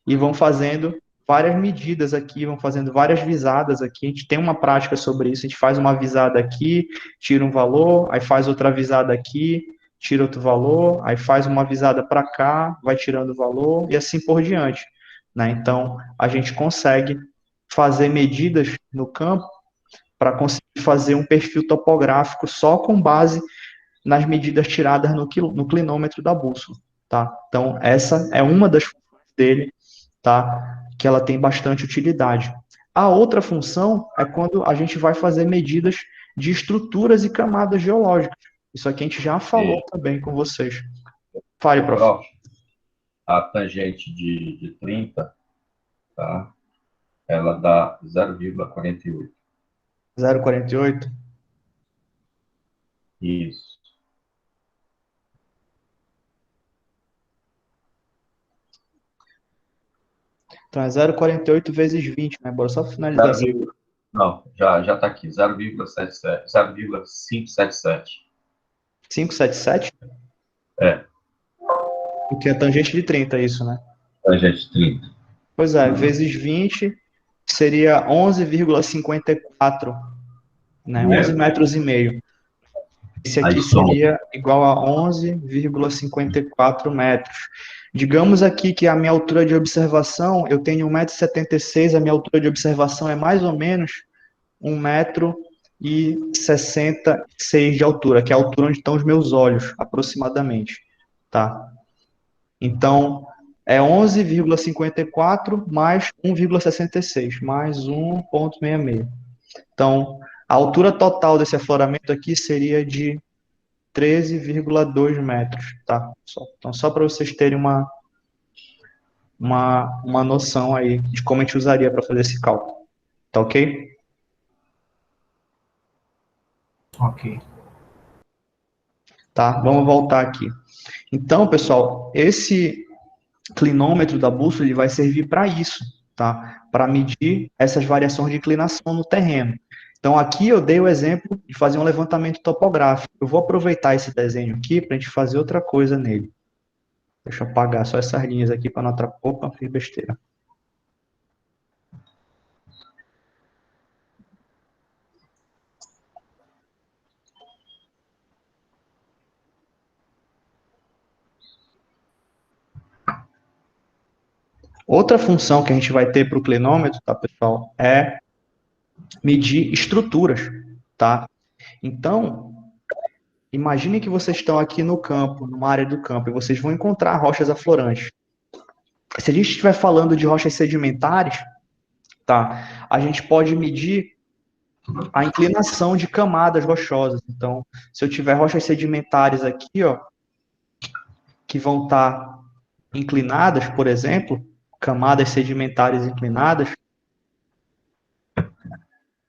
e vão fazendo várias medidas aqui, vão fazendo várias visadas aqui. A gente tem uma prática sobre isso, a gente faz uma visada aqui, tira um valor, aí faz outra visada aqui, tira outro valor, aí faz uma visada para cá, vai tirando o valor, e assim por diante. Né? Então, a gente consegue fazer medidas no campo para conseguir fazer um perfil topográfico só com base nas medidas tiradas no clinômetro da bússola. Tá? Então, essa é uma das funções dele, tá? Que ela tem bastante utilidade. A outra função é quando a gente vai fazer medidas de estruturas e camadas geológicas. Isso aqui a gente já falou também com vocês. Fale, prof. Prof, a tangente de 30, tá? Ela dá 0,48. 0,48. Isso. Então é 0,48 vezes 20, né? Bora só finalizar essa. Não, já está aqui, 0,77, 0,577. 577? É, O que é tangente de 30, isso, né? tangente de 30. Pois é, vezes 20 seria 11,54, né? 11 metros e meio. Esse aqui seria igual a 11,54 metros. Digamos aqui que a minha altura de observação, eu tenho 1,76 m, a minha altura de observação é mais ou menos 1,66 m de altura, que é a altura onde estão os meus olhos, aproximadamente. Tá? Então, é 11,54 mais 1,66, mais 1,66. Então, a altura total desse afloramento aqui seria de 13,2 metros, tá? Então, só para vocês terem uma noção aí de como a gente usaria para fazer esse cálculo. Tá ok? Ok. Tá, vamos voltar aqui. Então, pessoal, esse clinômetro da bússola ele vai servir para isso, tá? Para medir essas variações de inclinação no terreno. Então, aqui eu dei o exemplo de fazer um levantamento topográfico. Eu vou aproveitar esse desenho aqui para a gente fazer outra coisa nele. Deixa eu apagar só essas linhas aqui para não atrapalhar. Opa, fiz besteira. Outra função que a gente vai ter para o clinômetro, tá, pessoal, é medir estruturas, tá? Então, Imaginem que vocês estão aqui no campo, numa área do campo, e vocês vão encontrar rochas aflorantes. Se a gente estiver falando de rochas sedimentares, tá? A gente pode medir a inclinação de camadas rochosas. Então, se eu tiver rochas sedimentares aqui, ó, que vão estar inclinadas, por exemplo, camadas sedimentares inclinadas,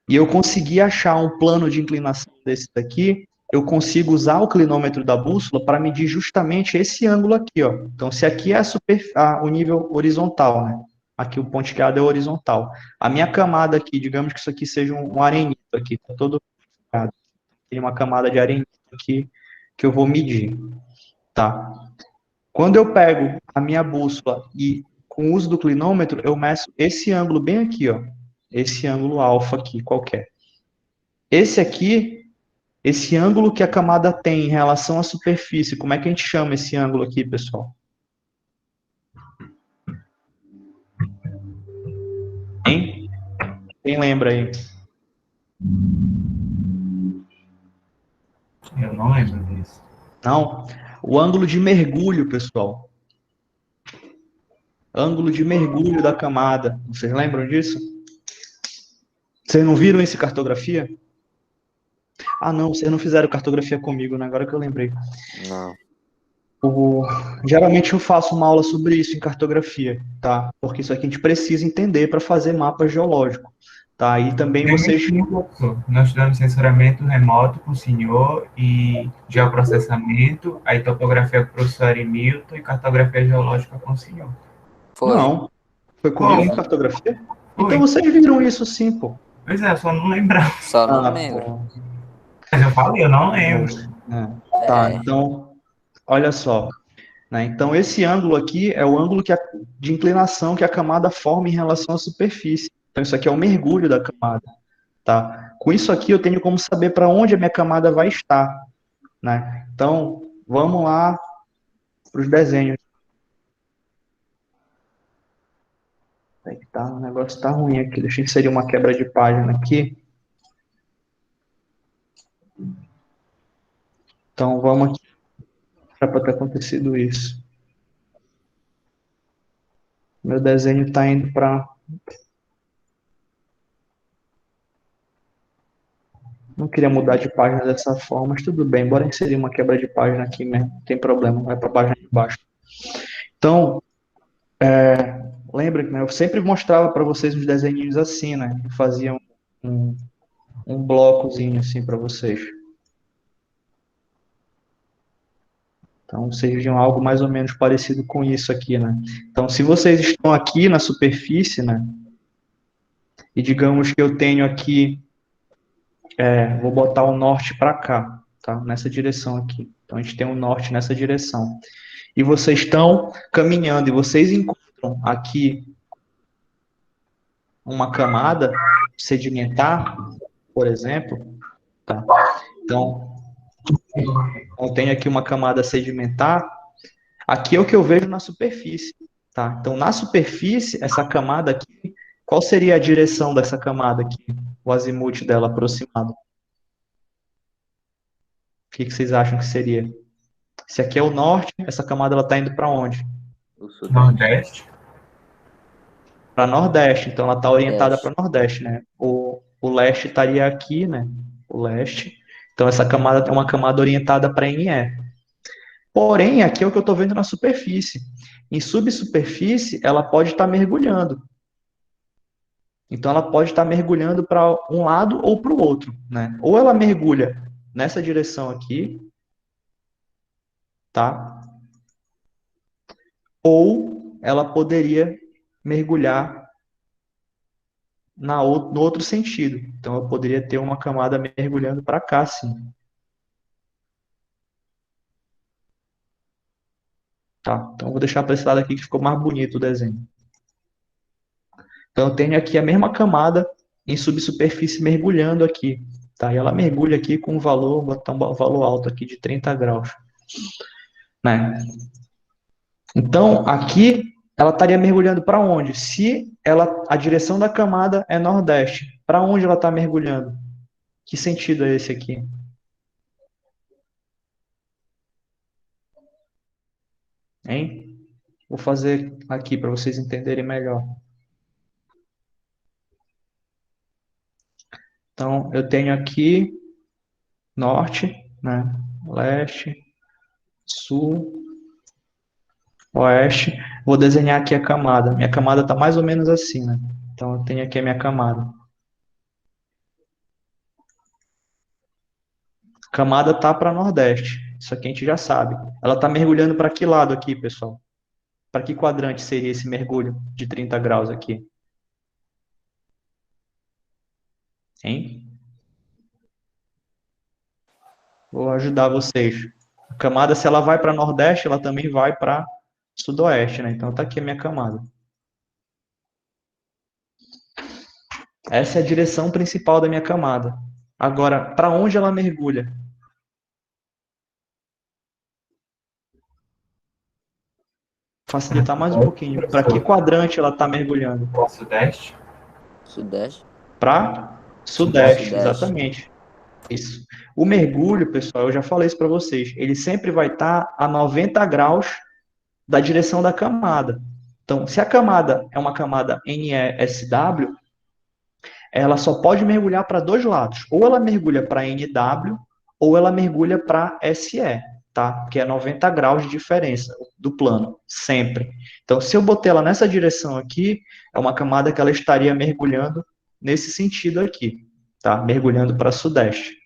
e eu conseguir achar um plano de inclinação desse daqui, eu consigo usar o clinômetro da bússola para medir justamente esse ângulo aqui, ó. Então, se aqui é o nível horizontal, né? Aqui o pontilhado é horizontal. A minha camada aqui, digamos que isso aqui seja um arenito aqui, tá todo tem uma camada de arenito aqui que eu vou medir, tá? Quando eu pego a minha bússola e com o uso do clinômetro, eu meço esse ângulo bem aqui, ó. Esse ângulo alfa aqui, qualquer. Esse aqui, esse ângulo que a camada tem em relação à superfície, como é que a gente chama esse ângulo aqui, pessoal? Hein? Quem lembra aí? Eu não lembro disso. Não? O ângulo de mergulho, pessoal. Ângulo de mergulho da camada. Vocês lembram disso? Vocês não viram isso em cartografia? Ah, não, vocês não fizeram cartografia comigo, né? Agora que eu lembrei. Não. Geralmente eu faço uma aula sobre isso em cartografia, tá? Porque isso aqui a gente precisa entender para fazer mapa geológico, tá? E também vocês... Nós estudamos sensoramento remoto com o senhor e geoprocessamento, aí topografia com o professor Arimilton e cartografia geológica com o senhor. Foi. Não, foi comigo em Foi. cartografia? Foi. Então vocês viram isso sim, pô. Pois é, eu só não lembrava. Só não lembro. Pô. Mas eu falei, eu não lembro. Tá, É. então, olha só. Né? Então, esse ângulo aqui é o ângulo de inclinação que a camada forma em relação à superfície. Então, isso aqui é o mergulho da camada. Tá? Com isso aqui, eu tenho como saber para onde a minha camada vai estar. Né? Então, vamos lá para os desenhos. Tá, o negócio está ruim aqui. Deixa eu inserir uma quebra de página aqui. Então, vamos aqui para ter acontecido isso. Meu desenho está indo para... Não queria mudar de página dessa forma, mas tudo bem. Bora inserir uma quebra de página aqui mesmo. Não tem problema, vai para a página de baixo. Então, lembra que, né, eu sempre mostrava para vocês uns desenhos assim, né? Eu fazia um blocozinho assim para vocês. Então, vocês viam algo mais ou menos parecido com isso aqui, né? Então, se vocês estão aqui na superfície, né? E digamos que eu tenho aqui, vou botar o norte para cá, tá? Nessa direção aqui. Então, a gente tem o norte nessa direção. E vocês estão caminhando e vocês encontram aqui uma camada sedimentar, por exemplo, tá? Então, eu tenho aqui uma camada sedimentar. Aqui é o que eu vejo na superfície, tá? Então, na superfície, essa camada aqui, qual seria a direção dessa camada aqui? O azimuth dela aproximado? O que vocês acham que seria? Se aqui é o norte, essa camada ela está indo para onde? O sudeste. Nordeste? Para nordeste. Então, ela está orientada Nordeste. para nordeste, né? O leste estaria aqui, né? O leste. Então, essa camada é uma camada orientada para NE. Porém, aqui é o que eu estou vendo na superfície. Em subsuperfície, ela pode estar mergulhando. Então, ela pode estar mergulhando para um lado ou para o outro, né? Ou ela mergulha nessa direção aqui, tá? Ou ela poderia mergulhar no outro sentido. Então, eu poderia ter uma camada mergulhando para cá, sim. Tá? Então, eu vou deixar para esse lado aqui que ficou mais bonito o desenho. Então, eu tenho aqui a mesma camada em subsuperfície mergulhando aqui. Tá? E ela mergulha aqui com um valor, vou botar um valor alto aqui de 30 graus. Né? Então, aqui, ela estaria mergulhando para onde? Se a direção da camada é nordeste, para onde ela está mergulhando? Que sentido é esse aqui? Hein? Vou fazer aqui para vocês entenderem melhor. Então, eu tenho aqui norte, né? Leste, sul, oeste. Vou desenhar aqui a camada. Minha camada está mais ou menos assim, né? Então, eu tenho aqui a minha camada. A camada tá para nordeste. Isso aqui a gente já sabe. Ela está mergulhando para que lado aqui, pessoal? Para que quadrante seria esse mergulho de 30 graus aqui? Hein? Vou ajudar vocês. A camada, se ela vai para nordeste, ela também vai para sudoeste, né? Então tá aqui a minha camada. Essa é a direção principal da minha camada. Agora, para onde ela mergulha? Facilitar mais um pouquinho. Para que quadrante ela está mergulhando? Sudeste? Sudeste. Para sudeste, Sudeste. exatamente. Isso. O mergulho, pessoal, eu já falei isso para vocês, ele sempre vai estar a 90 graus da direção da camada. Então, se a camada é uma camada NESW, ela só pode mergulhar para dois lados. Ou ela mergulha para NW, ou ela mergulha para SE, tá? Que é 90 graus de diferença do plano, sempre. Então, se eu botei ela nessa direção aqui, é uma camada que ela estaria mergulhando nesse sentido aqui, tá? Mergulhando para sudeste.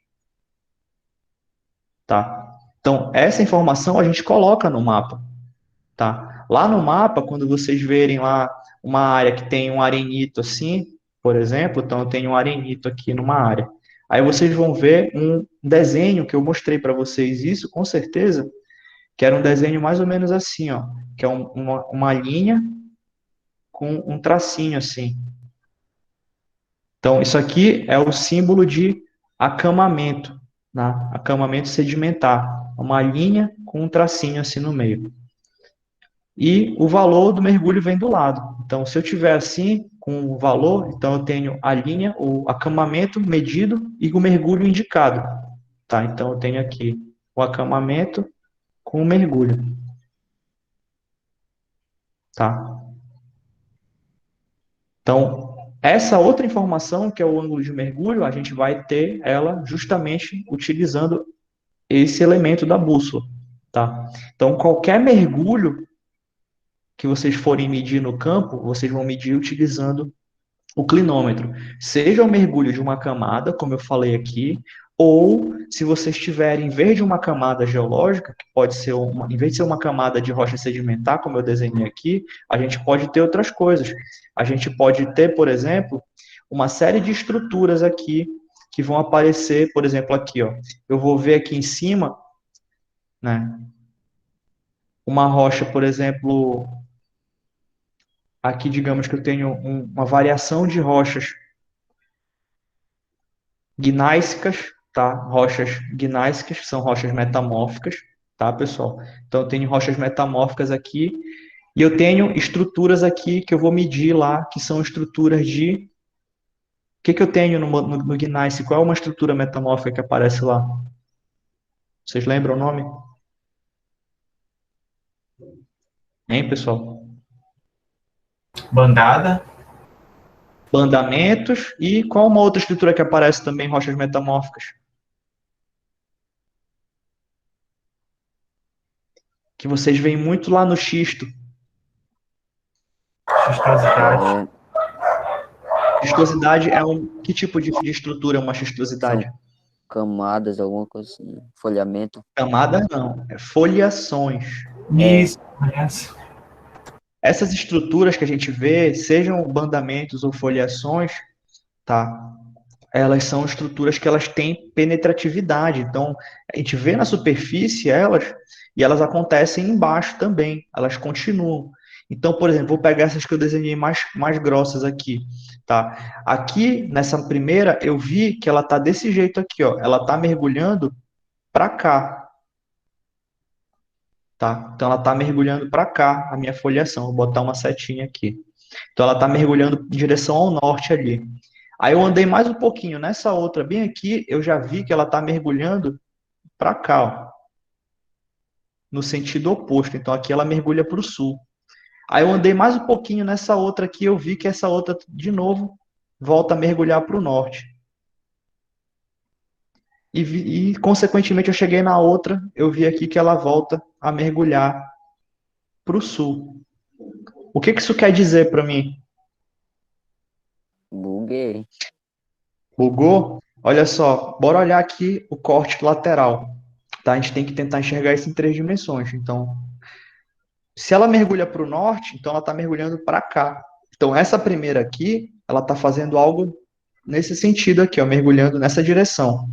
Tá? Então, essa informação a gente coloca no mapa. Tá? Lá no mapa, quando vocês verem lá uma área que tem um arenito assim, por exemplo, então eu tenho um arenito aqui numa área. Aí vocês vão ver um desenho que eu mostrei para vocês isso, com certeza, que era um desenho mais ou menos assim, ó, que é uma linha com um tracinho assim. Então, isso aqui é o símbolo de acamamento, né? Acamamento sedimentar. Uma linha com um tracinho assim no meio. E o valor do mergulho vem do lado. Então, se eu tiver assim, com o valor, então eu tenho a linha, o acamamento medido e o mergulho indicado. Tá? Então, eu tenho aqui o acamamento com o mergulho. Tá? Então, essa outra informação, que é o ângulo de mergulho, a gente vai ter ela justamente utilizando esse elemento da bússola. Tá? Então, qualquer mergulho que vocês forem medir no campo, vocês vão medir utilizando o clinômetro. Seja o mergulho de uma camada, como eu falei aqui, ou se vocês tiverem, em vez de uma camada geológica, que pode ser em vez de ser uma camada de rocha sedimentar, como eu desenhei aqui, a gente pode ter outras coisas. A gente pode ter, por exemplo, uma série de estruturas aqui que vão aparecer, por exemplo, aqui, ó. Eu vou ver aqui em cima, né, uma rocha, por exemplo, aqui, digamos que eu tenho uma variação de rochas gnáissicas, tá? Rochas gnáissicas, que são rochas metamórficas, tá, pessoal? Então, eu tenho rochas metamórficas aqui, e eu tenho estruturas aqui que eu vou medir lá, que são estruturas de... O que eu tenho no gneiss? Qual é uma estrutura metamórfica que aparece lá? Vocês lembram o nome? Hein, pessoal? Bandada? Bandamentos. E qual uma outra estrutura que aparece também em rochas metamórficas? Que vocês veem muito lá no xisto. Xistosidade? Xistosidade é que tipo de estrutura é uma xistosidade? São camadas, alguma coisa assim. Folhamento. Camada não, é foliações. Isso, conheço. Essas estruturas que a gente vê, sejam bandamentos ou foliações, tá? Elas são estruturas que elas têm penetratividade. Então, a gente vê na superfície elas e elas acontecem embaixo também. Elas continuam. Então, por exemplo, vou pegar essas que eu desenhei mais grossas aqui, tá? Aqui, nessa primeira, eu vi que ela tá desse jeito aqui, ó. Ela tá mergulhando para cá, tá? Então, ela tá mergulhando para cá, a minha foliação. Vou botar uma setinha aqui. Então, ela tá mergulhando em direção ao norte ali. Aí eu andei mais um pouquinho. Nessa outra, bem aqui, eu já vi que ela tá mergulhando para cá, ó. no sentido oposto. Então, aqui ela mergulha para o sul. Aí eu andei mais um pouquinho nessa outra aqui, eu vi que essa outra, de novo, volta a mergulhar para o norte. E, consequentemente, eu cheguei na outra, eu vi aqui que ela volta a mergulhar para o sul. O que isso quer dizer para mim? Buguei. Bugou? Olha só, bora olhar aqui o corte lateral. Tá? A gente tem que tentar enxergar isso em 3 dimensões. Então, se ela mergulha para o norte, então ela está mergulhando para cá. Então, essa primeira aqui, ela está fazendo algo nesse sentido aqui, ó, mergulhando nessa direção.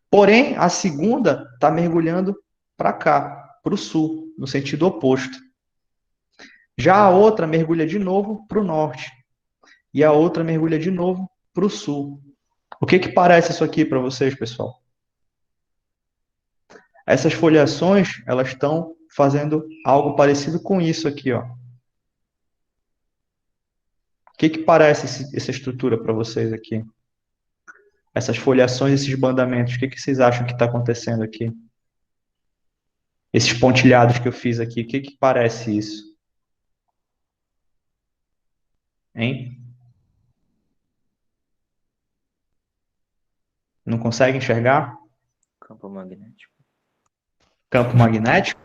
Porém, a segunda está mergulhando para cá, para o sul, no sentido oposto. Já a outra mergulha de novo para o norte. E a outra mergulha de novo para o sul. O que parece isso aqui para vocês, pessoal? Essas foliações, elas estão fazendo algo parecido com isso aqui, ó. O que parece essa estrutura para vocês aqui? Essas foliações, esses bandamentos, o que vocês acham que está acontecendo aqui? Esses pontilhados que eu fiz aqui, o que parece isso? Hein? Não consegue enxergar? Campo magnético. Campo magnético?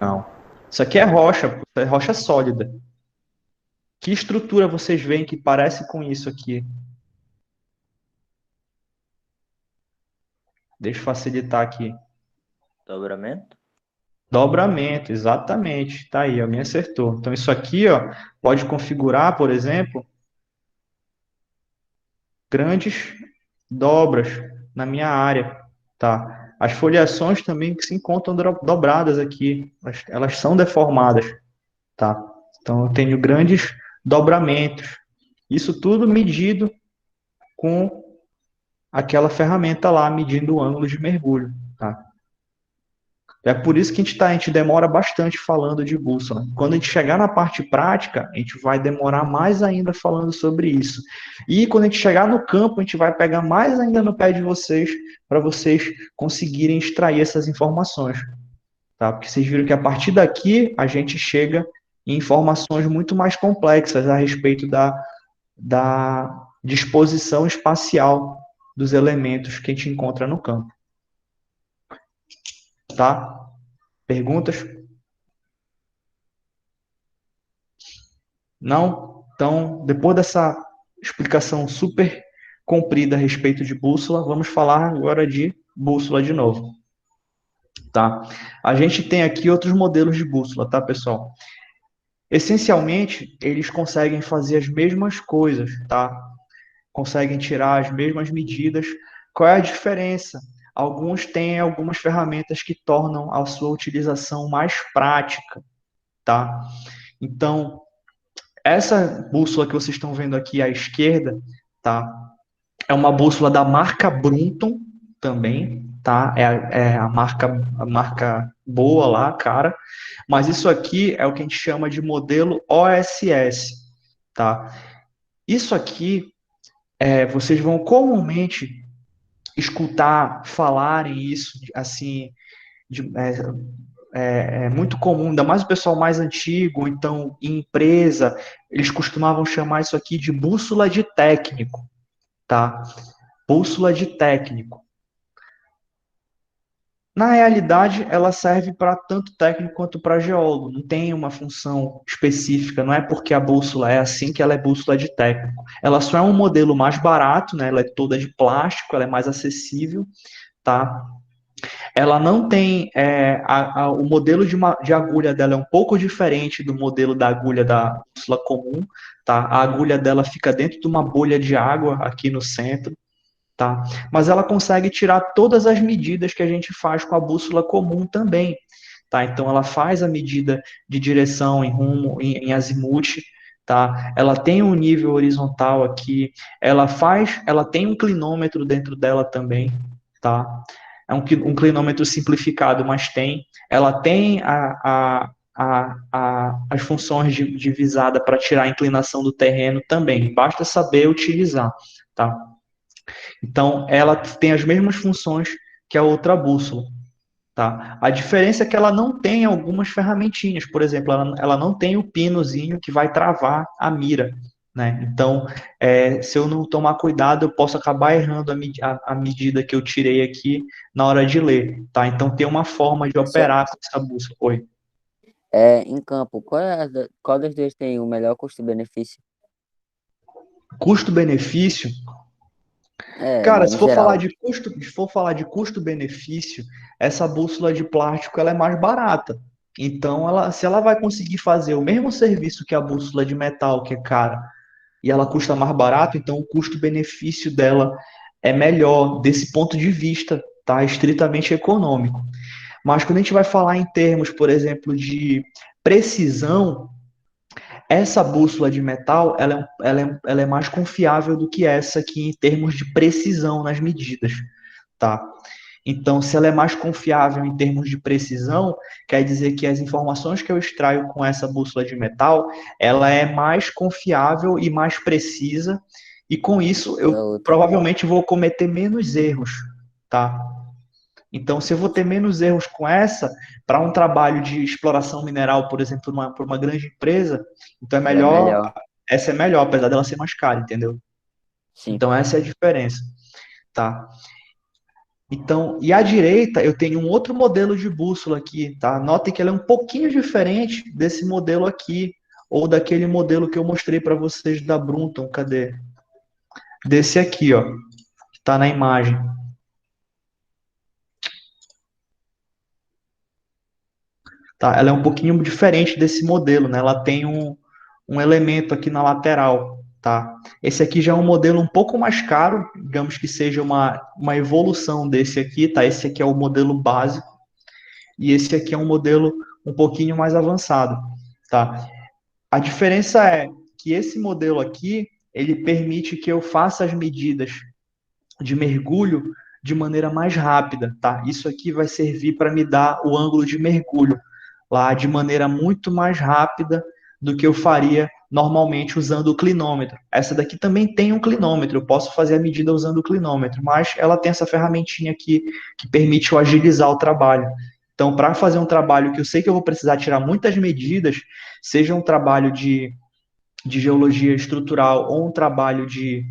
Não. Isso aqui é rocha, pô, é rocha sólida. Que estrutura vocês veem que parece com isso aqui? Deixa eu facilitar aqui. Dobramento? Dobramento, exatamente. Tá aí, ó, me acertou. Então, isso aqui, ó, pode configurar, por exemplo, grandes dobras na minha área, tá? As foliações também que se encontram dobradas aqui, elas são deformadas, tá? Então, eu tenho grandes dobramentos. Isso tudo medido com aquela ferramenta lá, medindo o ângulo de mergulho, tá? É por isso que a gente demora bastante falando de bússola. Quando a gente chegar na parte prática, a gente vai demorar mais ainda falando sobre isso. E quando a gente chegar no campo, a gente vai pegar mais ainda no pé de vocês, para vocês conseguirem extrair essas informações. Tá? Porque vocês viram que a partir daqui, a gente chega em informações muito mais complexas a respeito da disposição espacial dos elementos que a gente encontra no campo. Tá? Perguntas? Não? Então, depois dessa explicação super comprida a respeito de bússola, vamos falar agora de bússola de novo. Tá? A gente tem aqui outros modelos de bússola, tá, pessoal? Essencialmente, eles conseguem fazer as mesmas coisas, tá? Conseguem tirar as mesmas medidas. Qual é a diferença? Alguns têm algumas ferramentas que tornam a sua utilização mais prática, tá? Então, essa bússola que vocês estão vendo aqui à esquerda, tá? É uma bússola da marca Brunton também, tá? É a marca boa lá, cara. Mas isso aqui é o que a gente chama de modelo OSS, tá? Isso aqui, vocês vão comumente escutar falarem isso, assim, é muito comum, ainda mais o pessoal mais antigo, então, em empresa, eles costumavam chamar isso aqui de bússola de técnico, tá? Bússola de técnico. Na realidade, ela serve para tanto técnico quanto para geólogo. Não tem uma função específica. Não é porque a bússola é assim que ela é bússola de técnico. Ela só é um modelo mais barato, né? Ela é toda de plástico, ela é mais acessível, tá? Ela não tem o modelo de agulha dela é um pouco diferente do modelo da agulha da bússola comum, tá? A agulha dela fica dentro de uma bolha de água aqui no centro. Tá? Mas ela consegue tirar todas as medidas que a gente faz com a bússola comum também. Tá? Então, ela faz a medida de direção em rumo, em azimuth, tá? Ela tem um nível horizontal aqui, ela tem um clinômetro dentro dela também, tá? É um clinômetro simplificado, mas tem. Ela tem as funções de visada para tirar a inclinação do terreno também, basta saber utilizar, tá? Então, ela tem as mesmas funções que a outra bússola, tá? A diferença é que ela não tem algumas ferramentinhas, por exemplo, ela não tem o pinozinho que vai travar a mira, né? Então, se eu não tomar cuidado, eu posso acabar errando a medida que eu tirei aqui na hora de ler, tá? Então, tem uma forma de Professor, operar com essa bússola. Oi. em campo, qual das duas tem o melhor custo-benefício? Custo-benefício. Cara, se No for falar geral. de custo, se for falar de custo-benefício, essa bússola de plástico ela é mais barata. Então, se ela vai conseguir fazer o mesmo serviço que a bússola de metal, que é cara, e ela custa mais barato, então o custo-benefício dela é melhor desse ponto de vista, tá? Estritamente econômico. Mas quando a gente vai falar em termos, por exemplo, de precisão, essa bússola de metal, ela é mais confiável do que essa aqui em termos de precisão nas medidas, tá? Então, se ela é mais confiável em termos de precisão, quer dizer que as informações que eu extraio com essa bússola de metal, ela é mais confiável e mais precisa, e com isso Que eu a outra. provavelmente vou cometer menos erros, tá? Então, se eu vou ter menos erros com essa, para um trabalho de exploração mineral, por exemplo, por uma grande empresa, então é Ela é melhor, melhor. essa é melhor, apesar dela ser mais cara, entendeu? Sim. Então, essa é a diferença, tá? Então, e à direita eu tenho um outro modelo de bússola aqui, tá? Notem que ela é um pouquinho diferente desse modelo aqui, ou daquele modelo que eu mostrei para vocês da Brunton, cadê? Desse aqui, ó, que tá na imagem. Tá? Ela é um pouquinho diferente desse modelo, né? Ela tem um elemento aqui na lateral, tá? Esse aqui já é um modelo um pouco mais caro, digamos que seja uma evolução desse aqui, tá? Esse aqui é o modelo básico, e esse aqui é um modelo um pouquinho mais avançado, tá? A diferença é que esse modelo aqui, ele permite que eu faça as medidas de mergulho de maneira mais rápida, tá? Isso aqui vai servir para me dar o ângulo de mergulho lá de maneira muito mais rápida do que eu faria normalmente usando o clinômetro. Essa daqui também tem um clinômetro, eu posso fazer a medida usando o clinômetro, mas ela tem essa ferramentinha aqui que permite eu agilizar o trabalho. Então, para fazer um trabalho que eu sei que eu vou precisar tirar muitas medidas, seja um trabalho de geologia estrutural ou um trabalho de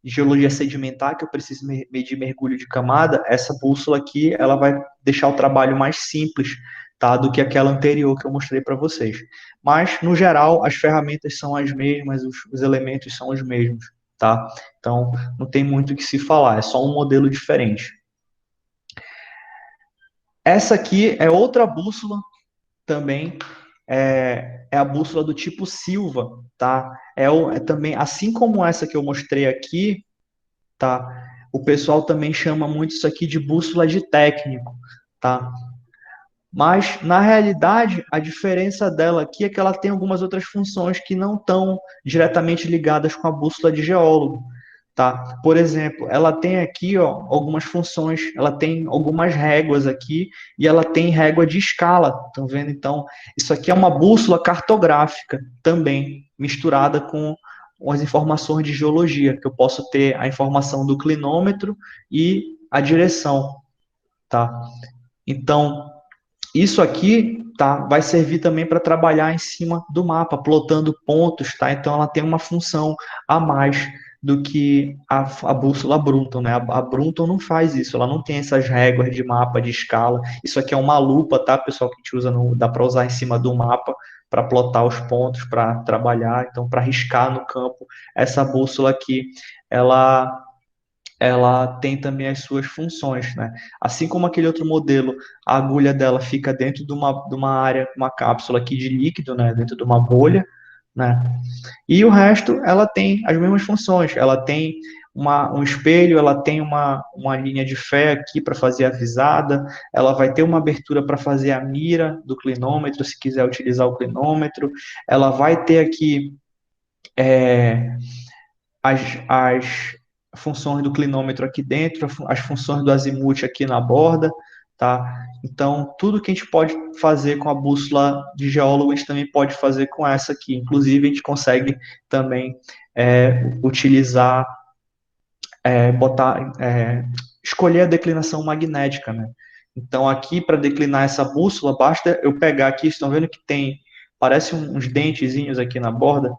geologia sedimentar, que eu preciso medir mergulho de camada, essa bússola aqui, ela vai deixar o trabalho mais simples, tá, do que aquela anterior que eu mostrei para vocês. Mas, no geral, as ferramentas são as mesmas, os elementos são os mesmos, tá? Então, não tem muito o que se falar, é só um modelo diferente. Essa aqui é outra bússola também, é a bússola do tipo Silva, tá? É também, assim como essa que eu mostrei aqui, tá? O pessoal também chama muito isso aqui de bússola de técnico, tá? Mas, na realidade, a diferença dela aqui é que ela tem algumas outras funções que não estão diretamente ligadas com a bússola de geólogo, tá? Por exemplo, ela tem aqui, ó, algumas funções, ela tem algumas réguas aqui e ela tem régua de escala, estão vendo? Então, isso aqui é uma bússola cartográfica também, misturada com as informações de geologia, que eu posso ter a informação do clinômetro e a direção, tá? Então, isso aqui, tá, vai servir também para trabalhar em cima do mapa, plotando pontos, tá? Então ela tem uma função a mais do que a bússola Brunton, né? A Brunton não faz isso, ela não tem essas réguas de mapa, de escala. Isso aqui é uma lupa, tá, pessoal, que a gente usa, dá para usar em cima do mapa para plotar os pontos, para trabalhar, então para riscar no campo. Essa bússola aqui, ela tem também as suas funções, né? Assim como aquele outro modelo, a agulha dela fica dentro de uma área, uma cápsula aqui de líquido, né? Dentro de uma bolha, né? E o resto, ela tem as mesmas funções. Ela tem um espelho, ela tem uma linha de fé aqui para fazer a visada, ela vai ter uma abertura para fazer a mira do clinômetro, se quiser utilizar o clinômetro, ela vai ter aqui é, as funções do clinômetro aqui dentro, as funções do azimuth aqui na borda, tá? Então, tudo que a gente pode fazer com a bússola de geólogo, a gente também pode fazer com essa aqui. Inclusive, a gente consegue também utilizar, botar, escolher a declinação magnética, né? Então, aqui, para declinar essa bússola, basta eu pegar aqui, estão vendo que tem, parece uns dentezinhos aqui na borda?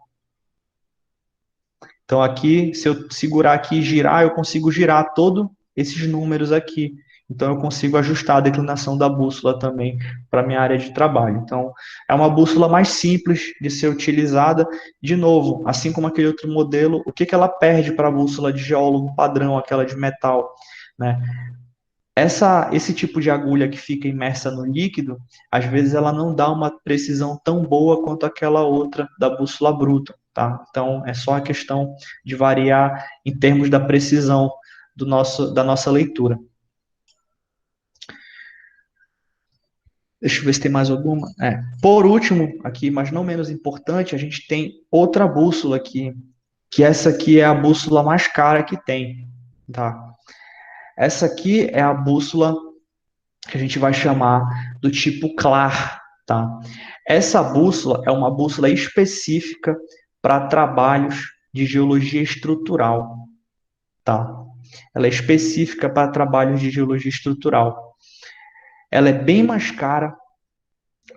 Então, aqui, se eu segurar aqui e girar, eu consigo girar todos esses números aqui. Então, eu consigo ajustar a declinação da bússola também para a minha área de trabalho. Então, é uma bússola mais simples de ser utilizada. De novo, assim como aquele outro modelo, o que que ela perde para a bússola de geólogo padrão, aquela de metal, né? Esse tipo de agulha que fica imersa no líquido, às vezes ela não dá uma precisão tão boa quanto aquela outra da bússola bruta, tá? Então, é só a questão de variar em termos da precisão da nossa leitura. Deixa eu ver se tem mais alguma. Por último, aqui, mas não menos importante, a gente tem outra bússola aqui, que essa aqui é a bússola mais cara que tem, tá? Essa aqui é a bússola que a gente vai chamar do tipo CLAR, tá? Essa bússola é uma bússola específica para trabalhos de geologia estrutural, tá? Ela é específica para trabalhos de geologia estrutural. Ela é bem mais cara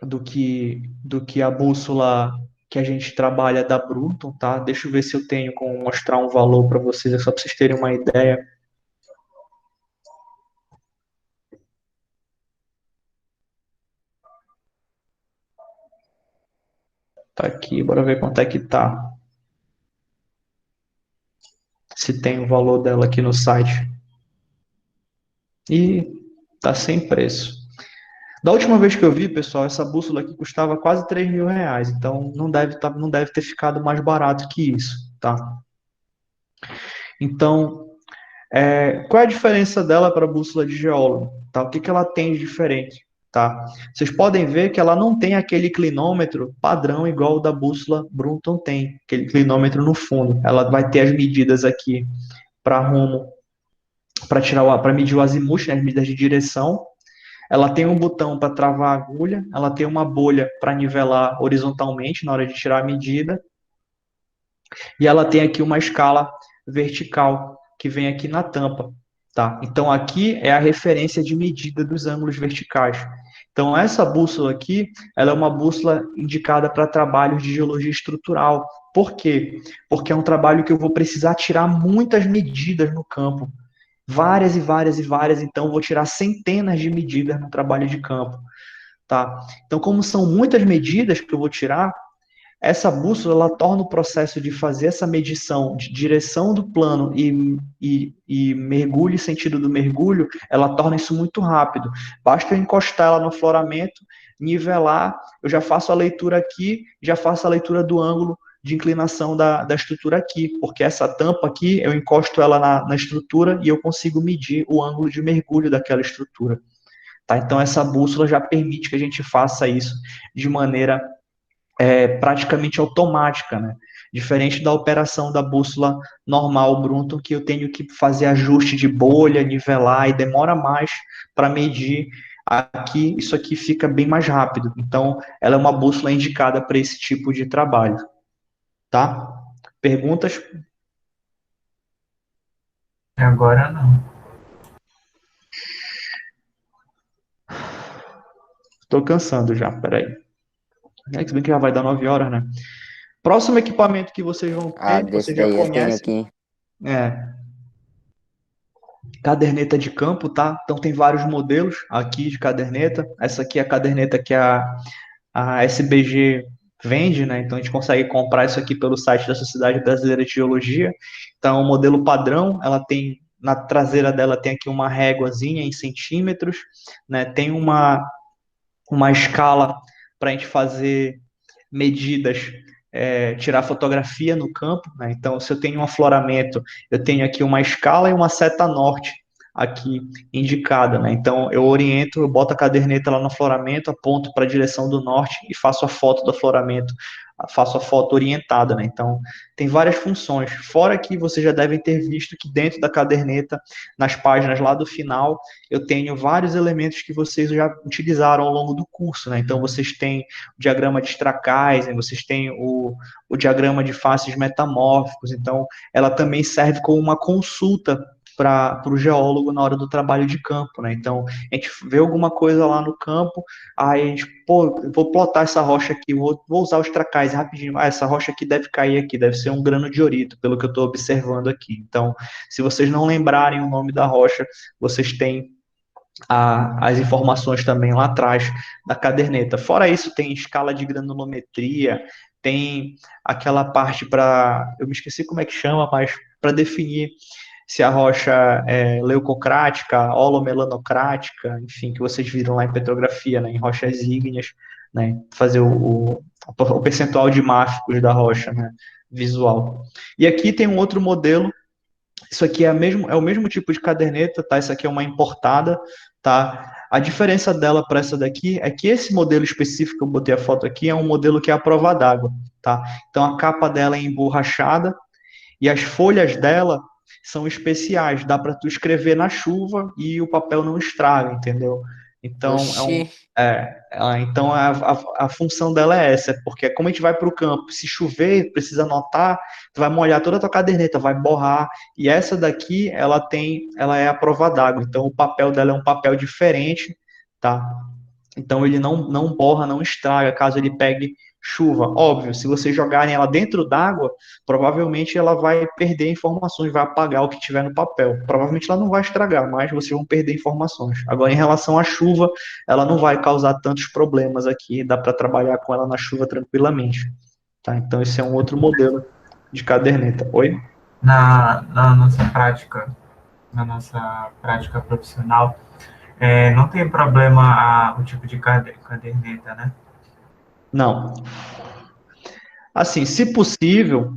do que a bússola que a gente trabalha da Bruton, tá? Deixa eu ver se eu tenho como mostrar um valor para vocês, é só para vocês terem uma ideia. Tá aqui, bora ver quanto é que tá. Se tem o valor dela aqui no site. E tá sem preço. Da última vez que eu vi, pessoal, essa bússola aqui custava quase 3 mil reais. Então não deve ter ficado mais barato que isso, tá? Então, qual é a diferença dela para a bússola de geólogo? Tá? O que que ela tem de diferente? Tá? Vocês podem ver que ela não tem aquele clinômetro padrão igual o da bússola Brunton tem, aquele clinômetro no fundo. Ela vai ter as medidas aqui para rumo, para medir o azimuth, né, as medidas de direção. Ela tem um botão para travar a agulha, ela tem uma bolha para nivelar horizontalmente na hora de tirar a medida, e ela tem aqui uma escala vertical que vem aqui na tampa, tá? Então aqui é a referência de medida dos ângulos verticais. Então essa bússola aqui, ela é uma bússola indicada para trabalhos de geologia estrutural. Por quê? Porque é um trabalho que eu vou precisar tirar muitas medidas no campo. Várias e várias e várias, então eu vou tirar centenas de medidas no trabalho de campo, tá? Então, como são muitas medidas que eu vou tirar, essa bússola ela torna o processo de fazer essa medição de direção do plano e mergulho e sentido do mergulho, ela torna isso muito rápido. Basta eu encostar ela no floramento, nivelar, eu já faço a leitura aqui, já faço a leitura do ângulo de inclinação da estrutura aqui, porque essa tampa aqui, eu encosto ela na estrutura e eu consigo medir o ângulo de mergulho daquela estrutura. Tá? Então, essa bússola já permite que a gente faça isso de maneira praticamente automática, né? Diferente da operação da bússola normal Brunton, que eu tenho que fazer ajuste de bolha, nivelar, e demora mais para medir. Aqui, isso aqui fica bem mais rápido. Então, ela é uma bússola indicada para esse tipo de trabalho. Tá? Perguntas? Agora não. Estou cansando já, peraí. Se bem que já vai dar 9 horas, né? Próximo equipamento que vocês vão ter, Desse vocês já daí eu tenho conhecem. aqui. Caderneta de campo, tá? Então tem vários modelos aqui de caderneta. Essa aqui é a caderneta que a SBG vende, né? Então a gente consegue comprar isso aqui pelo site da Sociedade Brasileira de Geologia. Então, o modelo padrão, ela tem na traseira dela tem aqui uma réguazinha em centímetros, né? Tem uma escala para a gente fazer medidas, tirar fotografia no campo, né? Então, se eu tenho um afloramento, eu tenho aqui uma escala e uma seta norte aqui indicada, né? Então, eu oriento, eu boto a caderneta lá no afloramento, aponto para a direção do norte e faço a foto do afloramento, faço a foto orientada, né? Então, tem várias funções. Fora que vocês já devem ter visto que dentro da caderneta, nas páginas lá do final, eu tenho vários elementos que vocês já utilizaram ao longo do curso, né? Então, vocês têm o diagrama de Stracaizen, vocês têm o diagrama de faces metamórficos, então, ela também serve como uma consulta para o geólogo na hora do trabalho de campo, né? Então, a gente vê alguma coisa lá no campo, aí a gente, pô, eu vou plotar essa rocha aqui, vou usar os tracais rapidinho. Ah, essa rocha aqui deve cair aqui, deve ser um grano de diorito, pelo que eu estou observando aqui. Então, se vocês não lembrarem o nome da rocha, vocês têm as informações também lá atrás da caderneta. Fora isso, tem escala de granulometria, tem aquela parte para, eu me esqueci como é que chama, mas para definir se a rocha é leucocrática, holomelanocrática, enfim, que vocês viram lá em petrografia, né, em rochas ígneas, né, fazer o percentual de máficos da rocha, né, visual. E aqui tem um outro modelo. Isso aqui é o mesmo tipo de caderneta, tá? Isso aqui é uma importada, tá? A diferença dela para essa daqui é que esse modelo específico que eu botei a foto aqui é um modelo que é à prova d'água, tá? Então a capa dela é emborrachada e as folhas dela são especiais, dá para tu escrever na chuva e o papel não estraga, entendeu? Então, Oxi. então a função dela é essa, porque como a gente vai para o campo, se chover, precisa anotar, tu vai molhar toda a tua caderneta, vai borrar, e essa daqui, ela é a prova d'água, então o papel dela é um papel diferente, tá? Então ele não borra, não estraga, caso ele pegue chuva. Óbvio, se vocês jogarem ela dentro d'água, provavelmente ela vai perder informações, vai apagar o que tiver no papel. Provavelmente ela não vai estragar, mas vocês vão perder informações. Agora, em relação à chuva, ela não vai causar tantos problemas aqui, dá para trabalhar com ela na chuva tranquilamente. Tá? Então esse é um outro modelo de caderneta. Oi? Na na nossa prática profissional, não tem problema o tipo de caderneta, né? Não. Assim, se possível,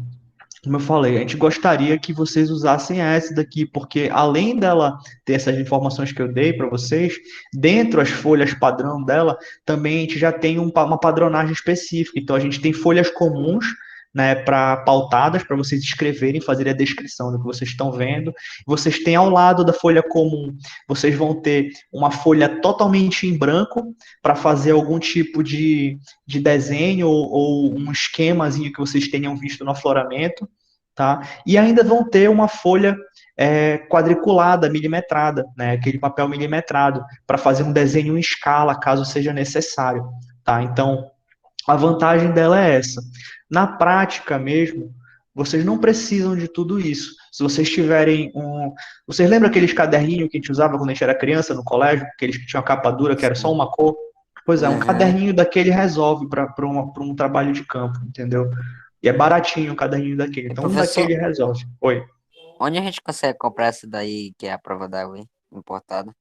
como eu falei, a gente gostaria que vocês usassem essa daqui, porque além dela ter essas informações que eu dei para vocês, dentro as folhas padrão dela, também a gente já tem uma padronagem específica. Então a gente tem folhas comuns, né, para pautadas, para vocês escreverem, fazerem a descrição do que vocês estão vendo. Vocês têm ao lado da folha comum, vocês vão ter uma folha totalmente em branco para fazer algum tipo de desenho ou um esquemazinho que vocês tenham visto no afloramento. Tá? E ainda vão ter uma folha quadriculada, milimetrada, né? Aquele papel milimetrado, para fazer um desenho em escala, caso seja necessário. Tá? Então, a vantagem dela é essa. Na prática mesmo, vocês não precisam de tudo isso. Se vocês tiverem um. Vocês lembram aqueles caderninhos que a gente usava quando a gente era criança no colégio? Aqueles que tinham a capa dura, que era só uma cor? Pois é, um caderninho daquele resolve para um trabalho de campo, entendeu? E é baratinho o caderninho daquele. Então, um Professor, daquele resolve. Oi. onde a gente consegue comprar essa daí, que é a prova d'água, hein? Importada?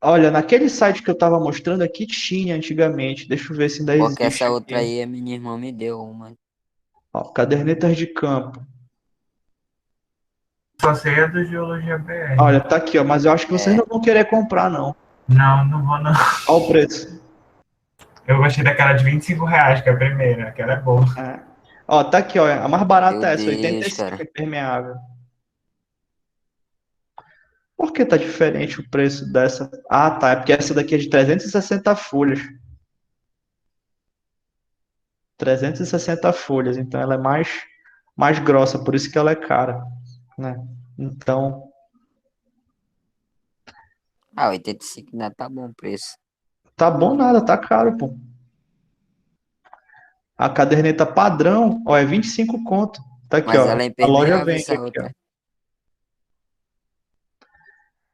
Olha, naquele site que eu estava mostrando aqui tinha antigamente. Deixa eu ver se ainda Porque essa existe outra aqui. aí, a minha irmã me deu uma. Ó, cadernetas de campo. Só sei a do Geologia BR. Olha, tá aqui, ó. Mas eu acho que vocês não vão querer comprar, não. Não, não vou não. Olha o preço. Eu gostei daquela de R$ 25, que é a primeira, aquela é boa. É. Ó, tá aqui, ó. A mais barata Meu é essa, Deus, 85 cara. impermeável. Por que tá diferente o preço dessa? Ah, tá. É porque essa daqui é de 360 folhas. 360 folhas, então ela é mais grossa, por isso que ela é cara, né? Então, Ah, 85 ainda tá bom o preço. tá bom nada, tá caro, pô. A caderneta padrão, ó, é 25 conto. Tá aqui, Mas ó. ela é A loja impermeável, vende essa aqui, ó. outra.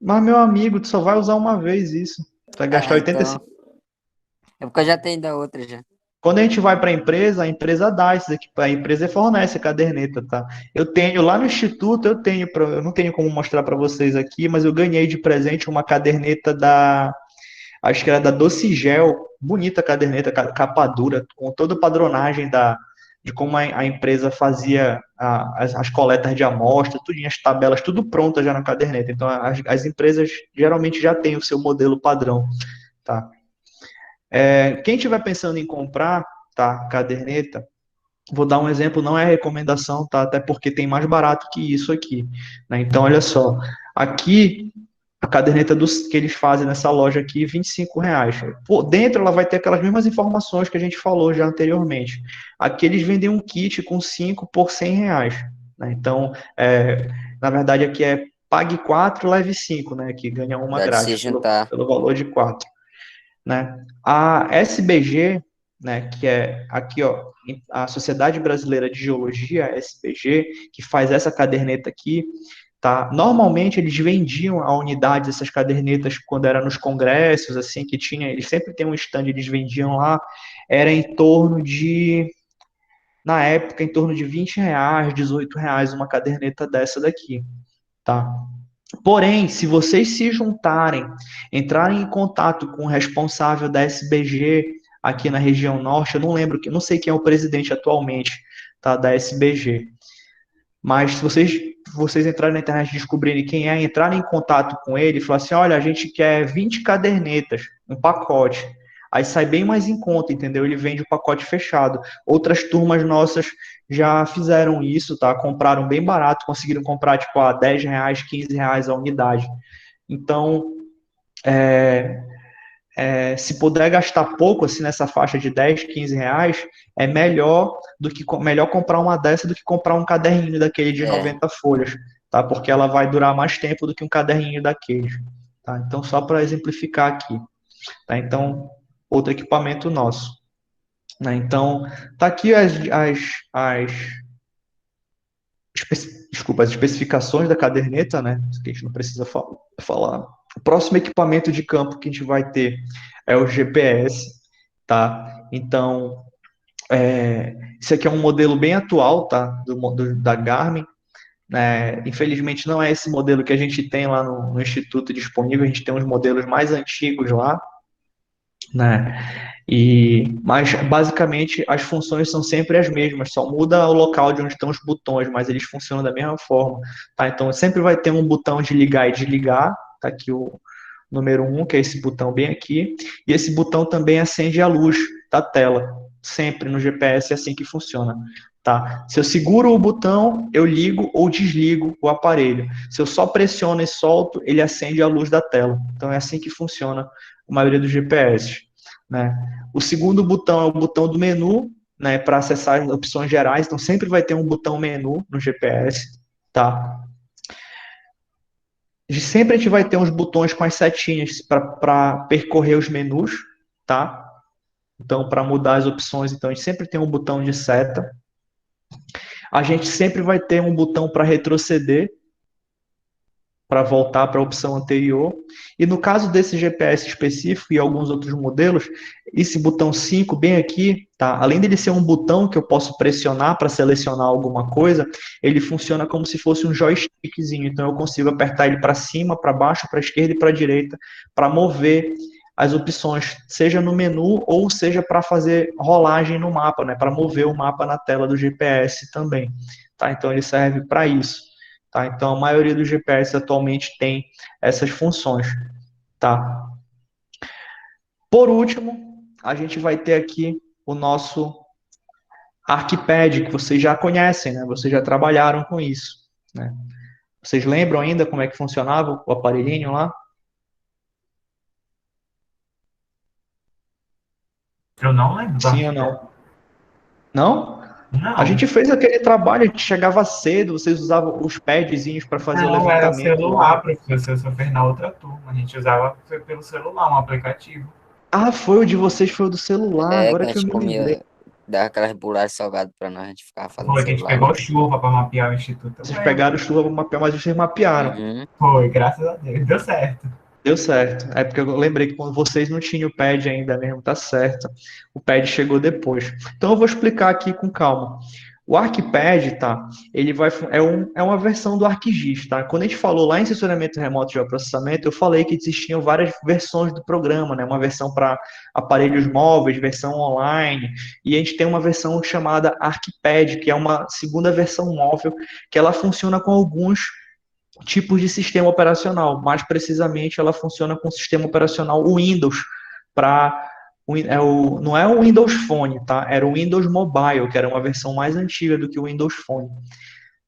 Mas, meu amigo, tu só vai usar uma vez isso. Tu vai gastar Ah, então. 85. É porque eu já tenho da outra já. Quando a gente vai para a empresa dá isso aqui, a empresa fornece a caderneta, tá? Eu tenho lá no instituto, eu não tenho como mostrar para vocês aqui, mas eu ganhei de presente uma caderneta acho que era da Docigel, bonita caderneta, capa dura, com toda a padronagem de como a empresa fazia as coletas de amostra, tudo, as tabelas, tudo pronta já na caderneta. Então, as empresas geralmente já têm o seu modelo padrão, tá? Quem estiver pensando em comprar, tá, caderneta, vou dar um exemplo, não é recomendação, tá? Até porque tem mais barato que isso aqui, né? Então, olha só, aqui a caderneta que eles fazem nessa loja aqui, R$ 25. Por dentro ela vai ter aquelas mesmas informações que a gente falou já anteriormente. Aqui eles vendem um kit com 5 por R$ 100, né? Então, na verdade aqui é pague 4, leve 5, né? Que ganha uma Dá de se grátis juntar. pelo valor de 4, né? A SBG, né, que é aqui, ó, a Sociedade Brasileira de Geologia, SBG, que faz essa caderneta aqui, tá? Normalmente eles vendiam a unidade dessas cadernetas quando era nos congressos, assim, que tinha, eles sempre tem um stand, eles vendiam lá, era em torno de, na época, em torno de R$ 20, R$ 18 uma caderneta dessa daqui, tá? Porém, se vocês se juntarem, entrarem em contato com o responsável da SBG aqui na região norte, eu não lembro, não sei quem é o presidente atualmente, tá, da SBG, mas se vocês entrarem na internet e descobrirem quem é, entrarem em contato com ele e falar assim, olha, a gente quer 20 cadernetas, um pacote. Aí sai bem mais em conta, entendeu? Ele vende o pacote fechado. Outras turmas nossas já fizeram isso, tá? Compraram bem barato, conseguiram comprar, tipo, a R$ 10, R$ 15 a unidade. Então, se puder gastar pouco, assim, nessa faixa de R$ 10, R$ 15, é melhor comprar uma dessa do que comprar um caderninho daquele de É, 90 folhas, tá? Porque ela vai durar mais tempo do que um caderninho daquele, tá? Então, só para exemplificar aqui, tá? Então, outro equipamento nosso, né? Então, tá aqui as especificações da caderneta, né? Isso que a gente não precisa falar. O próximo equipamento de campo que a gente vai ter é o GPS, tá? Então, esse aqui é um modelo bem atual, tá? Da Garmin, né? Infelizmente não é esse modelo que a gente tem lá no Instituto disponível, a gente tem uns modelos mais antigos lá, né? Mas basicamente as funções são sempre as mesmas, só muda o local de onde estão os botões, mas eles funcionam da mesma forma, tá? Então sempre vai ter um botão de ligar e desligar, tá aqui o número 1, que é esse botão bem aqui, e esse botão também acende a luz da tela, sempre no GPS é assim que funciona, tá? Se eu seguro o botão, eu ligo ou desligo o aparelho. Se eu só pressiono e solto, ele acende a luz da tela. Então é assim que funciona a maioria dos GPS, né? O segundo botão é o botão do menu, né, para acessar as opções gerais, então sempre vai ter um botão menu no GPS, tá? Sempre a gente vai ter uns botões com as setinhas para percorrer os menus, tá? Então, para mudar as opções, então a gente sempre tem um botão de seta. A gente sempre vai ter um botão para retroceder, para voltar para a opção anterior. E no caso desse GPS específico e alguns outros modelos, esse botão 5 bem aqui, tá? Além dele ser um botão que eu posso pressionar para selecionar alguma coisa, ele funciona como se fosse um joystickzinho. Então eu consigo apertar ele para cima, para baixo, para esquerda e para direita, para mover as opções, seja no menu ou seja para fazer rolagem no mapa, né? Para mover o mapa na tela do GPS também, tá? Então ele serve para isso. Tá? Então, a maioria dos GPS atualmente tem essas funções. Tá? Por último, a gente vai ter aqui o nosso ArchiPad, que vocês já conhecem, né? Vocês já trabalharam com isso. Né? Vocês lembram ainda como é que funcionava o aparelhinho lá? Eu não lembro. Sim ou não? Não? A Não. gente fez aquele trabalho, a gente chegava cedo, vocês usavam os padzinhos para fazer o Não, era levantamento celular, lá. professor. Eu só fez na outra turma. A gente usava pelo celular, um aplicativo. Ah, foi o de vocês, foi o do celular, que agora a que eu gente me lembrei. comia, dava aquelas bolachas salgadas pra nós, a gente ficava fazendo Foi que a gente celular. pegou chuva para mapear o instituto. Vocês pegaram o chuva para mapear, mas vocês mapearam. Uhum. Foi, graças a Deus. Deu certo. Deu certo. É porque eu lembrei que quando vocês não tinham o pad ainda mesmo, tá certo. O pad chegou depois. Então eu vou explicar aqui com calma. O ArchiPad, tá? Ele é uma versão do ArcGIS, tá? Quando a gente falou lá em sensoramento remoto de geoprocessamento, eu falei que existiam várias versões do programa, né? Uma versão para aparelhos móveis, versão online, e a gente tem uma versão chamada ArchiPad, que é uma segunda versão móvel, que ela funciona com alguns tipos de sistema operacional. Mais precisamente, ela funciona com o sistema operacional Windows para não é o Windows Phone, tá? Era o Windows Mobile, que era uma versão mais antiga do que o Windows Phone,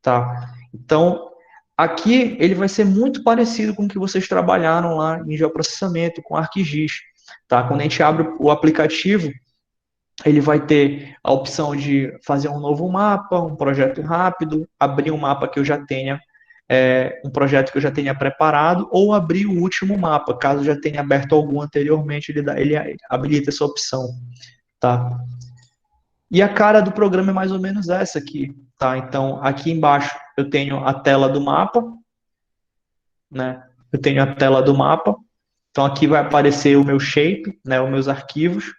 tá? Então, aqui ele vai ser muito parecido com o que vocês trabalharam lá em geoprocessamento, com ArcGIS, tá? Quando a gente abre o aplicativo, ele vai ter a opção de fazer um novo mapa, um projeto rápido, abrir um mapa que eu já tenha um projeto que eu já tenha preparado, ou abrir o último mapa, caso já tenha aberto algum anteriormente, ele habilita essa opção, tá? E a cara do programa é mais ou menos essa aqui, tá? Então, aqui embaixo eu tenho a tela do mapa, né? Eu tenho a tela do mapa, então aqui vai aparecer o meu shape, né? Os meus arquivos,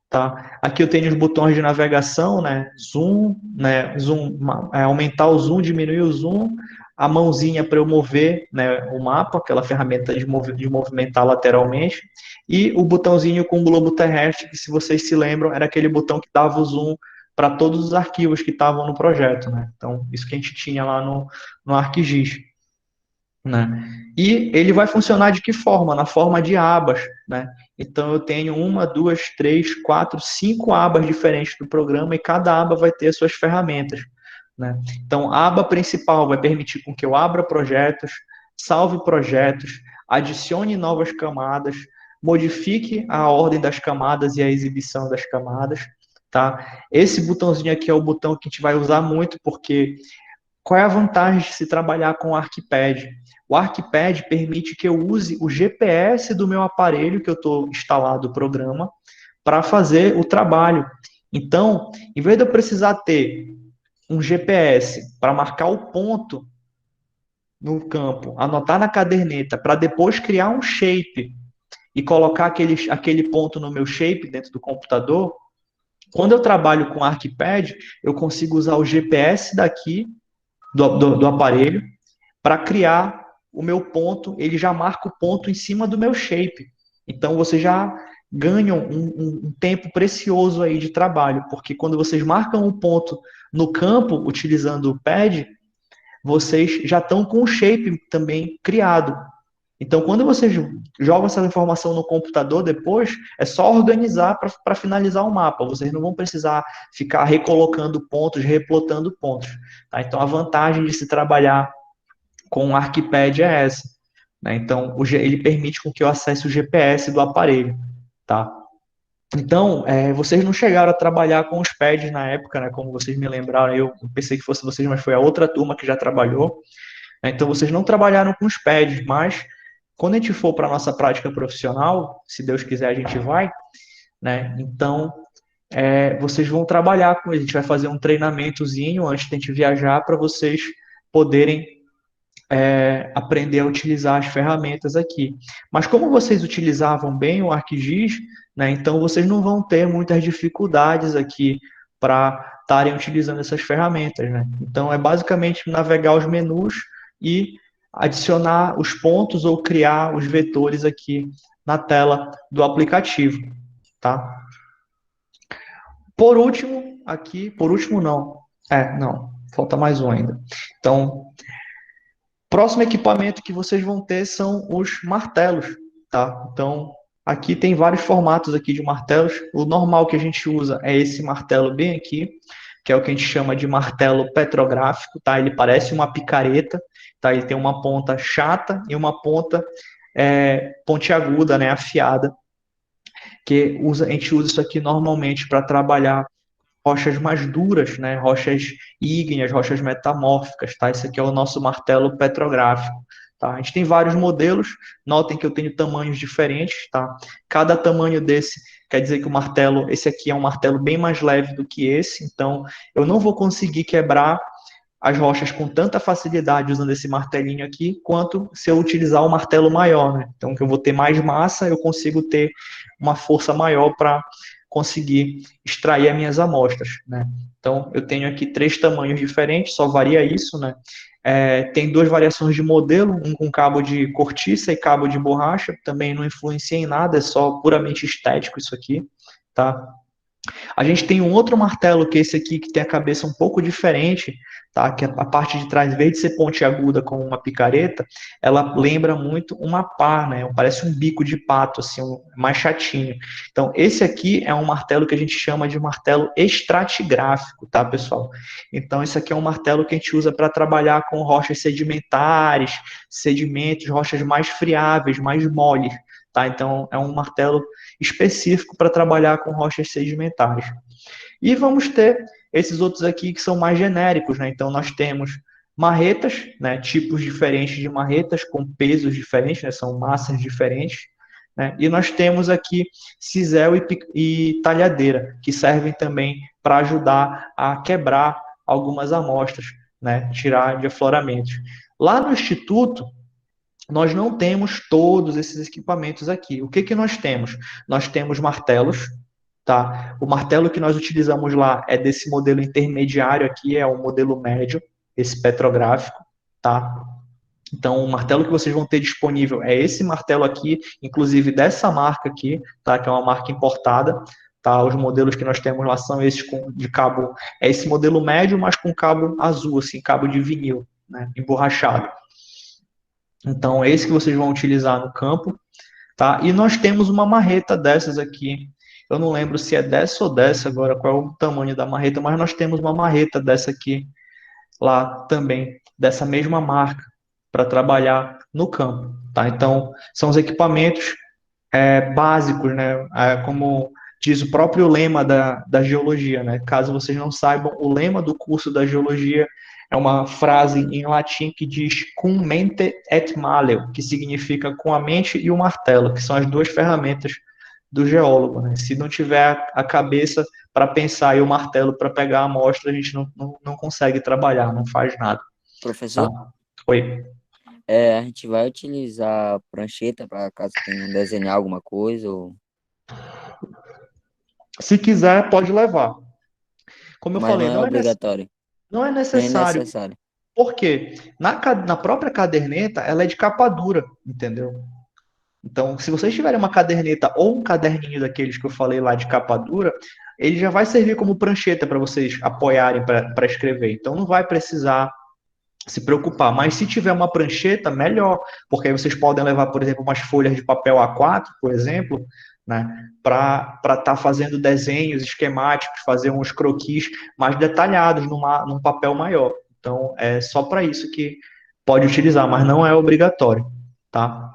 tá? Aqui eu tenho os botões de navegação, né? Zoom, né? Zoom, aumentar o zoom, diminuir o zoom, a mãozinha para eu mover, né? O mapa, aquela ferramenta de movimentar lateralmente, e o botãozinho com o globo terrestre, que se vocês se lembram, era aquele botão que dava o zoom para todos os arquivos que estavam no projeto, né? Então, isso que a gente tinha lá no ArcGIS, né? E ele vai funcionar de que forma? Na forma de abas, né? Então eu tenho 1, 2, 3, 4, 5 abas diferentes do programa e cada aba vai ter as suas ferramentas, né? Então a aba principal vai permitir com que eu abra projetos, salve projetos, adicione novas camadas, modifique a ordem das camadas e a exibição das camadas, tá? Esse botãozinho aqui é o botão que a gente vai usar muito porque qual é a vantagem de se trabalhar com o ArcPad? O ArcPad permite que eu use o GPS do meu aparelho, que eu estou instalado o programa, para fazer o trabalho. Então, em vez de eu precisar ter um GPS para marcar o ponto no campo, anotar na caderneta, para depois criar um shape e colocar aquele ponto no meu shape dentro do computador, quando eu trabalho com o ArcPad, eu consigo usar o GPS daqui do aparelho para criar o meu ponto, ele já marca o ponto em cima do meu shape. Então, vocês já ganham um tempo precioso aí de trabalho, porque quando vocês marcam o ponto no campo, utilizando o pad, vocês já estão com o shape também criado. Então, quando vocês jogam essa informação no computador depois, é só organizar para finalizar o mapa. Vocês não vão precisar ficar recolocando pontos, replotando pontos. Tá? Então, a vantagem de se trabalhar com o ArcPad é essa, né? Então, ele permite com que eu acesse o GPS do aparelho, tá? Então, vocês não chegaram a trabalhar com os pads na época, né? Como vocês me lembraram, eu pensei que fosse vocês, mas foi a outra turma que já trabalhou, né? Então, vocês não trabalharam com os pads, mas quando a gente for para a nossa prática profissional, se Deus quiser a gente vai, né? Então, vocês vão trabalhar com ele, a gente vai fazer um treinamentozinho antes de a gente viajar para vocês poderem aprender a utilizar as ferramentas aqui. Mas como vocês utilizavam bem o ArcGIS, né, então vocês não vão ter muitas dificuldades aqui para estarem utilizando essas ferramentas, né? Então é basicamente navegar os menus e adicionar os pontos ou criar os vetores aqui na tela do aplicativo, tá? Por último, aqui, por último não, não, falta mais um ainda. Então, próximo equipamento que vocês vão ter são os martelos, tá? Então, aqui tem vários formatos aqui de martelos. O normal que a gente usa é esse martelo bem aqui, que é o que a gente chama de martelo petrográfico, tá? Ele parece uma picareta, tá? Ele tem uma ponta chata e uma ponta pontiaguda, né? Afiada, que a gente usa isso aqui normalmente para trabalhar rochas mais duras, né? Rochas ígneas, rochas metamórficas, tá? Esse aqui é o nosso martelo petrográfico, tá? A gente tem vários modelos, notem que eu tenho tamanhos diferentes, tá? Cada tamanho desse quer dizer que o martelo, esse aqui é um martelo bem mais leve do que esse, então eu não vou conseguir quebrar as rochas com tanta facilidade usando esse martelinho aqui, quanto se eu utilizar o martelo maior, né? Então, que eu vou ter mais massa, eu consigo ter uma força maior para conseguir extrair as minhas amostras, né? Então, eu tenho aqui 3 tamanhos diferentes, só varia isso, né? Tem 2 variações de modelo, um com cabo de cortiça e cabo de borracha, também não influencia em nada, é só puramente estético isso aqui, tá? A gente tem um outro martelo, que é esse aqui, que tem a cabeça um pouco diferente, tá? Que a parte de trás, em vez de ser pontiaguda como uma picareta, ela lembra muito uma pá, né? Parece um bico de pato, assim, mais chatinho. Então, esse aqui é um martelo que a gente chama de martelo estratigráfico, tá, pessoal? Então, esse aqui é um martelo que a gente usa para trabalhar com rochas sedimentares, sedimentos, rochas mais friáveis, mais moles, tá? Então, é um martelo específico para trabalhar com rochas sedimentares. E vamos ter esses outros aqui que são mais genéricos, né? Então, nós temos Marretas, né, tipos diferentes de marretas, com pesos diferentes, né, são massas diferentes, né, e nós temos aqui cisel e talhadeira, que servem também para ajudar a quebrar algumas amostras, né, tirar de afloramentos. Lá no Instituto, nós não temos todos esses equipamentos aqui. O que que nós temos? Nós temos martelos, tá? O martelo que nós utilizamos lá é desse modelo intermediário aqui, é o modelo médio, esse petrográfico, tá? Então, o martelo que vocês vão ter disponível é esse martelo aqui, inclusive dessa marca aqui, tá? Que é uma marca importada, tá? Os modelos que nós temos lá são esses de cabo, é esse modelo médio, mas com cabo azul, assim, cabo de vinil, né? Emborrachado. Então, é esse que vocês vão utilizar no campo, tá? E nós temos uma marreta dessas aqui. Eu não lembro se é dessa ou dessa agora, qual é o tamanho da marreta, mas nós temos uma marreta dessa aqui lá também, dessa mesma marca, para trabalhar no campo, tá? Então, são os equipamentos básicos, né? Como diz o próprio lema da geologia, né? Caso vocês não saibam, o lema do curso da geologia é uma frase em latim que diz cum mente et maleo, que significa com a mente e o martelo, que são as duas ferramentas do geólogo, né? Se não tiver a cabeça para pensar e o martelo para pegar a amostra, a gente não consegue trabalhar, não faz nada, tá? Professor, Oi. a gente vai utilizar prancheta para caso tenha desenhar alguma coisa ou... Se quiser, pode levar. Como eu Mas não falei, é obrigatório, não é nem necessário. necessário. Por quê? Na própria caderneta, ela é de capa dura, entendeu? Então, se vocês tiverem uma caderneta ou um caderninho daqueles que eu falei lá de capa dura, ele já vai servir como prancheta para vocês apoiarem para escrever. Então, não vai precisar se preocupar. Mas se tiver uma prancheta, melhor, porque aí vocês podem levar, por exemplo, umas folhas de papel A4, por exemplo, né, para estar fazendo desenhos esquemáticos, fazer uns croquis mais detalhados num papel maior. Então, é só para isso que pode utilizar, mas não é obrigatório, tá?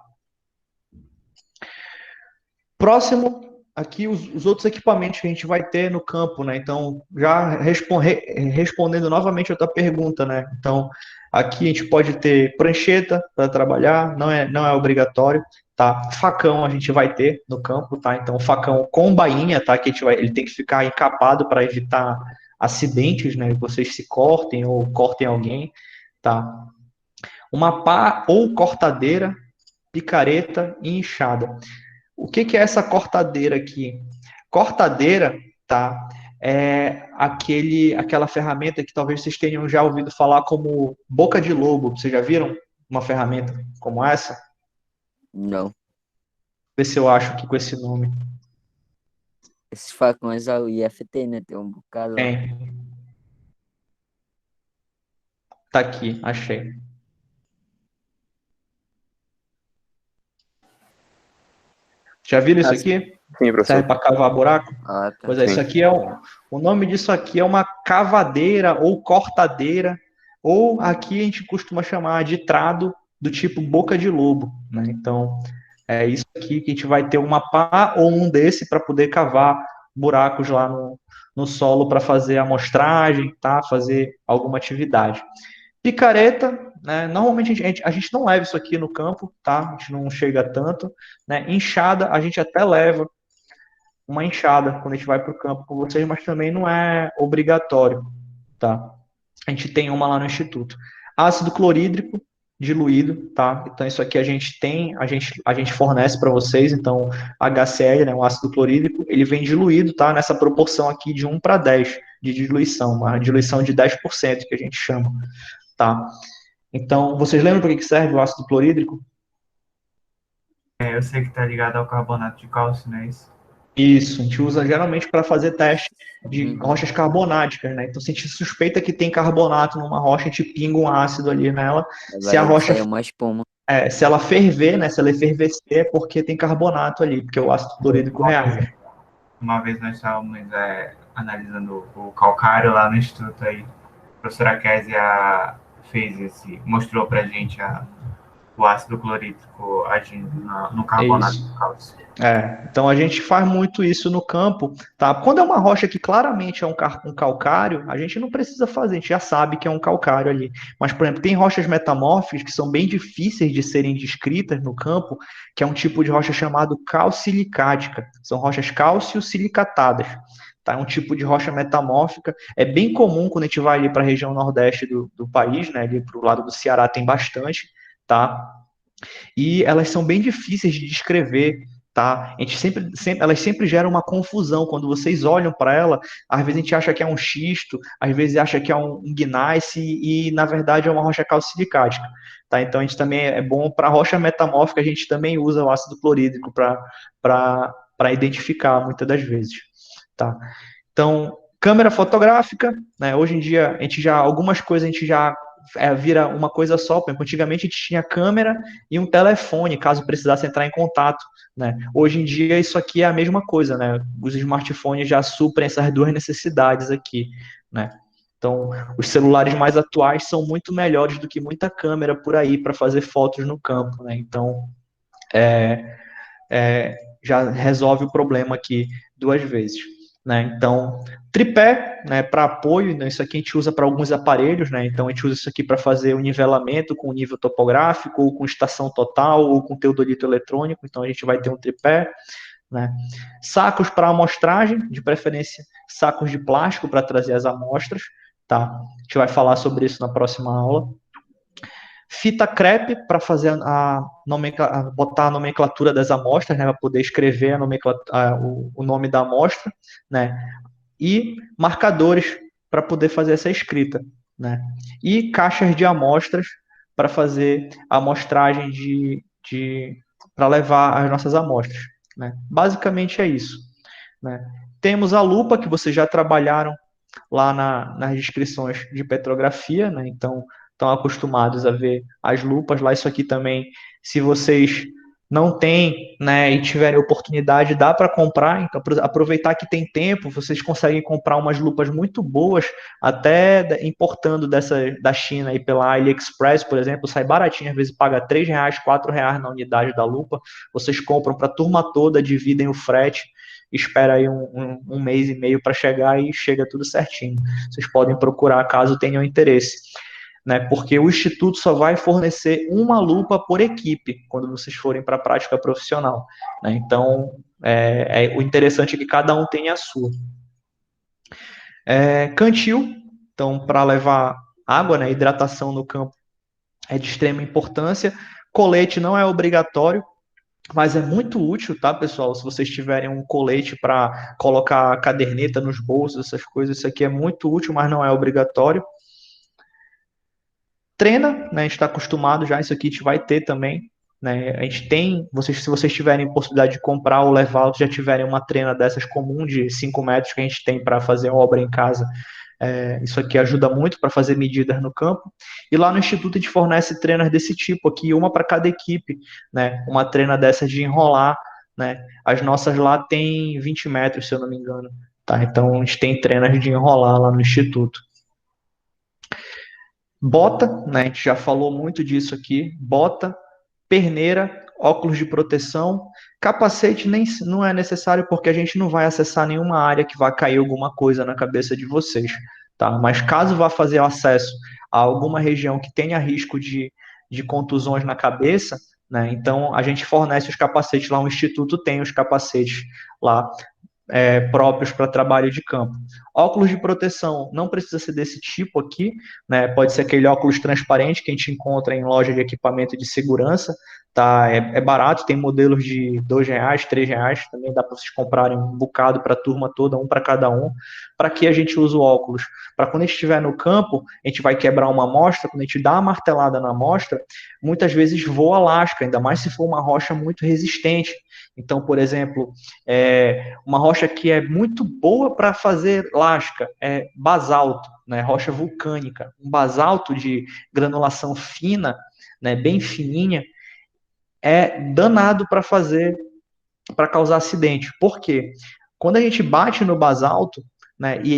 Próximo, aqui os outros equipamentos que a gente vai ter no campo, né? Então, já respondendo novamente outra pergunta, né? Então, aqui a gente pode ter prancheta para trabalhar, não é obrigatório, tá? Facão a gente vai ter no campo, tá? Então, facão com bainha, tá? Que ele tem que ficar encapado para evitar acidentes, né? Que vocês se cortem ou cortem alguém, tá? Uma pá ou cortadeira, picareta e enxada. O que que é essa cortadeira aqui? Cortadeira, tá? É aquela ferramenta que talvez vocês tenham já ouvido falar como boca de lobo. Vocês já viram uma ferramenta como essa? Não. Vê se eu acho aqui com esse nome. Esses facões é o IFT, né? Tem um bocado lá. Tem. Tá aqui, achei. Já viram isso aqui? Sim, professor. Serve para cavar buraco? Ah, tá. Pois é, isso aqui o nome disso aqui é uma cavadeira ou cortadeira, ou aqui a gente costuma chamar de trado do tipo boca de lobo, né? Então, é isso aqui que a gente vai ter uma pá ou um desse para poder cavar buracos lá no solo para fazer amostragem, tá? Fazer alguma atividade. Picareta, né? Normalmente a gente não leva isso aqui no campo, tá? A gente não chega tanto, né? Enxada, a gente até leva uma enxada quando a gente vai para o campo com vocês, mas também não é obrigatório, tá? A gente tem uma lá no instituto. Ácido clorídrico diluído, tá? Então isso aqui a gente tem, a gente fornece para vocês, então HCl, né, o ácido clorídrico, ele vem diluído, tá? Nessa proporção aqui de 1 para 10 de diluição, uma diluição de 10% que a gente chama, tá? Então, vocês lembram para que serve o ácido clorídrico? Eu sei que tá ligado ao carbonato de cálcio, não é isso? Isso, a gente usa geralmente para fazer teste de Uhum. rochas carbonáticas, né? Então, se a gente suspeita que tem carbonato numa rocha, a gente pinga um ácido ali nela. Se a rocha, Sai uma espuma. se ela ferver, né? Se ela efervescer, é porque tem carbonato ali, porque o ácido clorídrico reage. Uma vez nós estávamos analisando o calcário lá no instituto aí. A professora Késia mostrou pra gente o ácido clorídrico agindo no É carbonato isso. de cálcio. Então a gente faz muito isso no campo, tá? Quando é uma rocha que claramente é um calcário, a gente não precisa fazer, a gente já sabe que é um calcário ali. Mas, por exemplo, tem rochas metamórficas que são bem difíceis de serem descritas no campo, que é um tipo de rocha chamado calcilicática. São rochas cálcio-silicatadas. Tá? É um tipo de rocha metamórfica. É bem comum quando a gente vai ali para a região nordeste do país, né? Ali para o lado do Ceará tem bastante, tá? E elas são bem difíceis de descrever, tá? A gente elas sempre geram uma confusão quando vocês olham para ela. Às vezes a gente acha que é um xisto, às vezes acha que é um gneiss e na verdade é uma rocha calcilicática, tá? Então a gente também é bom para rocha metamórfica, a gente também usa o ácido clorídrico para identificar muitas das vezes, tá? Então, câmera fotográfica, né? Hoje em dia a gente já algumas coisas a gente já vira uma coisa só. Por exemplo, antigamente a gente tinha câmera e um telefone, caso precisasse entrar em contato, né? Hoje em dia isso aqui é a mesma coisa, né? Os smartphones já suprem essas duas necessidades aqui, né? Então, os celulares mais atuais são muito melhores do que muita câmera por aí para fazer fotos no campo, né? Então, já resolve o problema aqui duas vezes, né? Então, tripé, né, para apoio, né, isso aqui a gente usa para alguns aparelhos, né? Então a gente usa isso aqui para fazer o nivelamento com nível topográfico, ou com estação total, ou com teodolito eletrônico. Então a gente vai ter um tripé, né? Sacos para amostragem, de preferência sacos de plástico para trazer as amostras, tá? A gente vai falar sobre isso na próxima aula. Fita crepe para fazer botar a nomenclatura das amostras, né, para poder escrever o nome da amostra, né, e marcadores para poder fazer essa escrita, né, e caixas de amostras para fazer a amostragem para levar as nossas amostras, né. Basicamente é isso, né. Temos a lupa que vocês já trabalharam lá nas descrições de petrografia, né? Então estão acostumados a ver as lupas lá. Isso aqui também, se vocês não têm, né, e tiverem oportunidade, dá para comprar. Então aproveitar que tem tempo, vocês conseguem comprar umas lupas muito boas, até importando da China e pela AliExpress, por exemplo, sai baratinho, às vezes paga R$3, R$4 na unidade da lupa. Vocês compram para a turma toda, dividem o frete, espera aí um mês e meio para chegar e chega tudo certinho. Vocês podem procurar caso tenham interesse, né? Porque o Instituto só vai fornecer uma lupa por equipe quando vocês forem para a prática profissional, né? Então, o interessante é que cada um tenha a sua. Cantil, então, para levar água, né? Hidratação no campo é de extrema importância. Colete não é obrigatório, mas é muito útil, tá, pessoal? Se vocês tiverem um colete para colocar caderneta nos bolsos, essas coisas, isso aqui é muito útil, mas não é obrigatório. Treina, né? A gente está acostumado já, isso aqui a gente vai ter também, né? A gente tem, se vocês tiverem possibilidade de comprar ou levar, ou já tiverem uma trena dessas comum de 5 metros que a gente tem para fazer obra em casa, isso aqui ajuda muito para fazer medidas no campo. E lá no Instituto a gente fornece trenas desse tipo aqui, uma para cada equipe, né? Uma trena dessa de enrolar, né? As nossas lá tem 20 metros, se eu não me engano, tá? Então a gente tem trenas de enrolar lá no Instituto. Bota, né? A gente já falou muito disso aqui. Bota, perneira, óculos de proteção, capacete não é necessário porque a gente não vai acessar nenhuma área que vai cair alguma coisa na cabeça de vocês, tá? Mas caso vá fazer acesso a alguma região que tenha risco de contusões na cabeça, né? Então a gente fornece os capacetes lá, o Instituto tem os capacetes lá próprios para trabalho de campo. Óculos de proteção não precisa ser desse tipo aqui, né? Pode ser aquele óculos transparente que a gente encontra em loja de equipamento de segurança, tá? É barato, tem modelos de R$2, R$3, também dá para vocês comprarem um bocado para a turma toda, um para cada um. Para que a gente usa o óculos? Para quando a gente estiver no campo, a gente vai quebrar uma amostra, quando a gente dá uma martelada na amostra, muitas vezes voa lasca, ainda mais se for uma rocha muito resistente. Então, por exemplo, uma rocha que é muito boa para fazer lasca é basalto, né? Rocha vulcânica. Um basalto de granulação fina, né? Bem fininha, é danado para causar acidente. Por quê? Quando a gente bate no basalto, né, e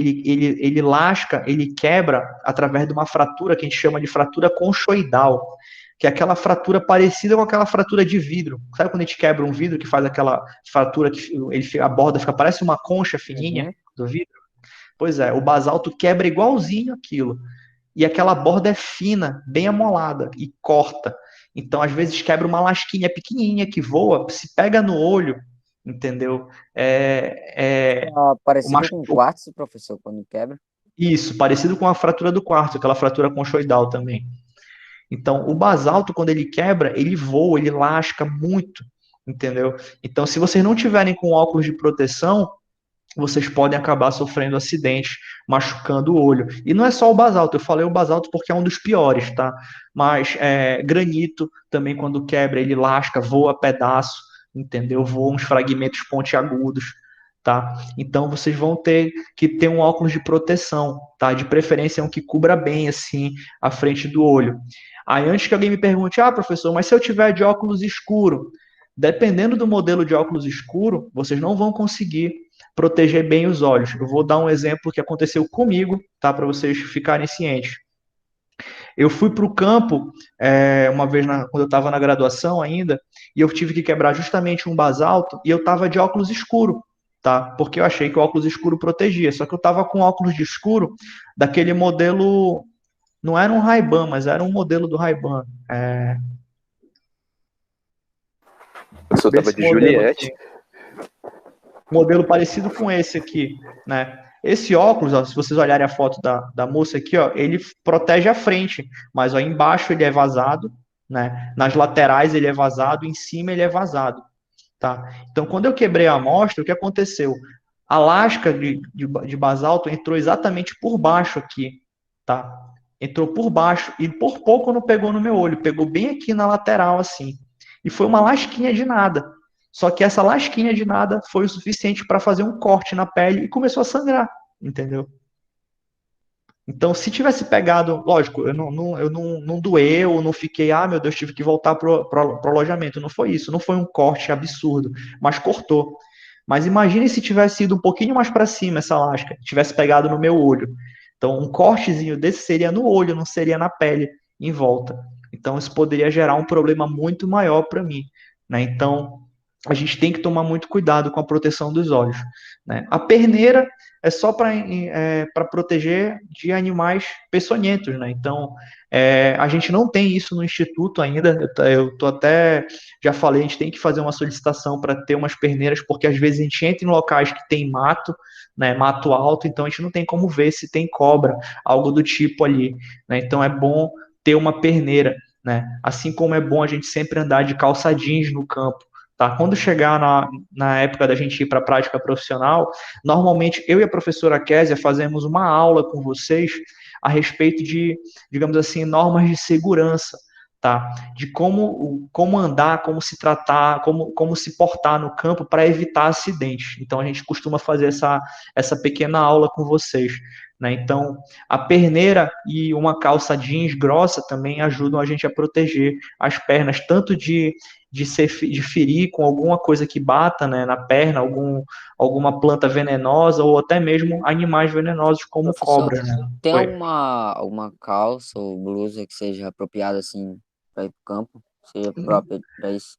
ele lasca, ele quebra através de uma fratura que a gente chama de fratura conchoidal. que é aquela fratura parecida com aquela fratura de vidro. Sabe quando a gente quebra um vidro que faz aquela fratura que a borda fica parece uma concha fininha Uhum. do vidro? Pois é, o basalto quebra igualzinho aquilo. E aquela borda é fina, bem amolada e corta. Então, às vezes, quebra uma lasquinha pequenininha que voa, se pega no olho, entendeu? Parecido com quartzo, professor, quando quebra. Isso, parecido com a fratura do quartzo, aquela fratura conchoidal também. Então, o basalto, quando ele quebra, ele voa, ele lasca muito, entendeu? Então, se vocês não tiverem com óculos de proteção, vocês podem acabar sofrendo acidentes, machucando o olho. E não é só o basalto, eu falei o basalto porque é um dos piores, tá? Mas granito também, quando quebra, ele lasca, voa pedaço, entendeu? Voam uns fragmentos pontiagudos, tá? Então vocês vão ter que ter um óculos de proteção, tá? De preferência um que cubra bem, assim, a frente do olho. Aí antes que alguém me pergunte, professor, mas se eu tiver de óculos escuro? Dependendo do modelo de óculos escuro, vocês não vão conseguir proteger bem os olhos. Eu vou dar um exemplo que aconteceu comigo, tá? Para vocês ficarem cientes. Eu fui para o campo uma vez quando eu estava na graduação ainda, e eu tive que quebrar justamente um basalto, e eu estava de óculos escuro, tá? Porque eu achei que o óculos escuro protegia. Só que eu estava com óculos de escuro daquele modelo, não era um Ray-Ban, mas era um modelo do Ray-Ban. Eu só tava de Juliette. Modelo parecido com esse aqui, né? Esse óculos, ó, se vocês olharem a foto da moça aqui, ó, ele protege a frente, mas ó, embaixo ele é vazado, né? Nas laterais ele é vazado, em cima ele é vazado, tá? Então, quando eu quebrei a amostra, o que aconteceu? A lasca de basalto entrou exatamente por baixo aqui, tá? Entrou por baixo e por pouco não pegou no meu olho, pegou bem aqui na lateral, assim. E foi uma lasquinha de nada. Só que essa lasquinha de nada foi o suficiente para fazer um corte na pele e começou a sangrar, entendeu? Então, se tivesse pegado, lógico, eu não doeu, não fiquei, meu Deus, tive que voltar pro alojamento. Não foi isso, não foi um corte absurdo, mas cortou. Mas imagine se tivesse ido um pouquinho mais para cima essa lasca, tivesse pegado no meu olho. Então, um cortezinho desse seria no olho, não seria na pele em volta. Então, isso poderia gerar um problema muito maior para mim, né? Então, a gente tem que tomar muito cuidado com a proteção dos olhos, né? A perneira é só para proteger de animais peçonhentos, né? Então, a gente não tem isso no instituto ainda. Eu tô até, já falei, a gente tem que fazer uma solicitação para ter umas perneiras, porque às vezes a gente entra em locais que tem mato, né? Mato alto, então a gente não tem como ver se tem cobra, algo do tipo ali, né? Então é bom ter uma perneira, né? Assim como é bom a gente sempre andar de calça jeans no campo. Tá? Quando chegar na época da gente ir para a prática profissional, normalmente eu e a professora Késia fazemos uma aula com vocês a respeito de, digamos assim, normas de segurança, tá? De como andar, como se tratar, como se portar no campo para evitar acidentes. Então a gente costuma fazer essa pequena aula com vocês, né? Então a perneira e uma calça jeans grossa também ajudam a gente a proteger as pernas, tanto de ferir com alguma coisa que bata, né, na perna, alguma planta venenosa ou até mesmo animais venenosos como Professor, cobras, né? tem Oi. alguma calça ou blusa que seja apropriada assim para ir pro campo? Seja própria para isso?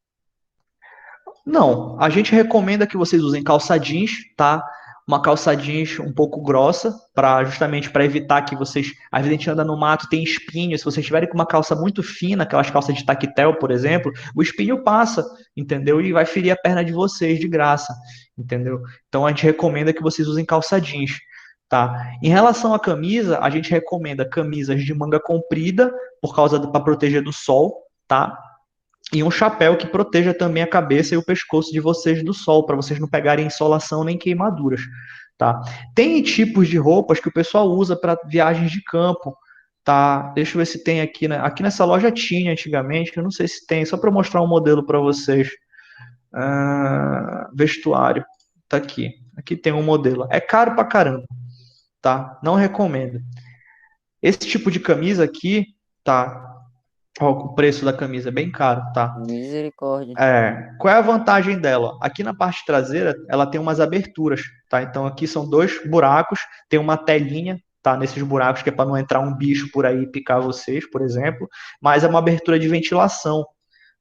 Não, a gente recomenda que vocês usem calça jeans, tá? Uma calça jeans um pouco grossa, justamente para evitar que vocês. Às vezes a gente anda no mato, tem espinho. Se vocês tiverem com uma calça muito fina, aquelas calças de tactel, por exemplo, o espinho passa, entendeu? E vai ferir a perna de vocês de graça, entendeu? Então a gente recomenda que vocês usem calça jeans, tá? Em relação à camisa, a gente recomenda camisas de manga comprida, para proteger do sol, tá? E um chapéu que proteja também a cabeça e o pescoço de vocês do sol, para vocês não pegarem insolação nem queimaduras, tá? Tem tipos de roupas que o pessoal usa para viagens de campo, tá? Deixa eu ver se tem aqui, né? Aqui nessa loja tinha antigamente, eu não sei se tem, só para mostrar um modelo para vocês. Vestuário, tá aqui. Aqui tem um modelo. É caro pra caramba, tá? Não recomendo. Esse tipo de camisa aqui, tá? Ó, o preço da camisa é bem caro, tá? Misericórdia. Qual é a vantagem dela? Aqui na parte traseira, ela tem umas aberturas, tá? Então aqui são dois buracos, tem uma telinha tá? Nesses buracos, que é para não entrar um bicho por aí e picar vocês, por exemplo, mas é uma abertura de ventilação,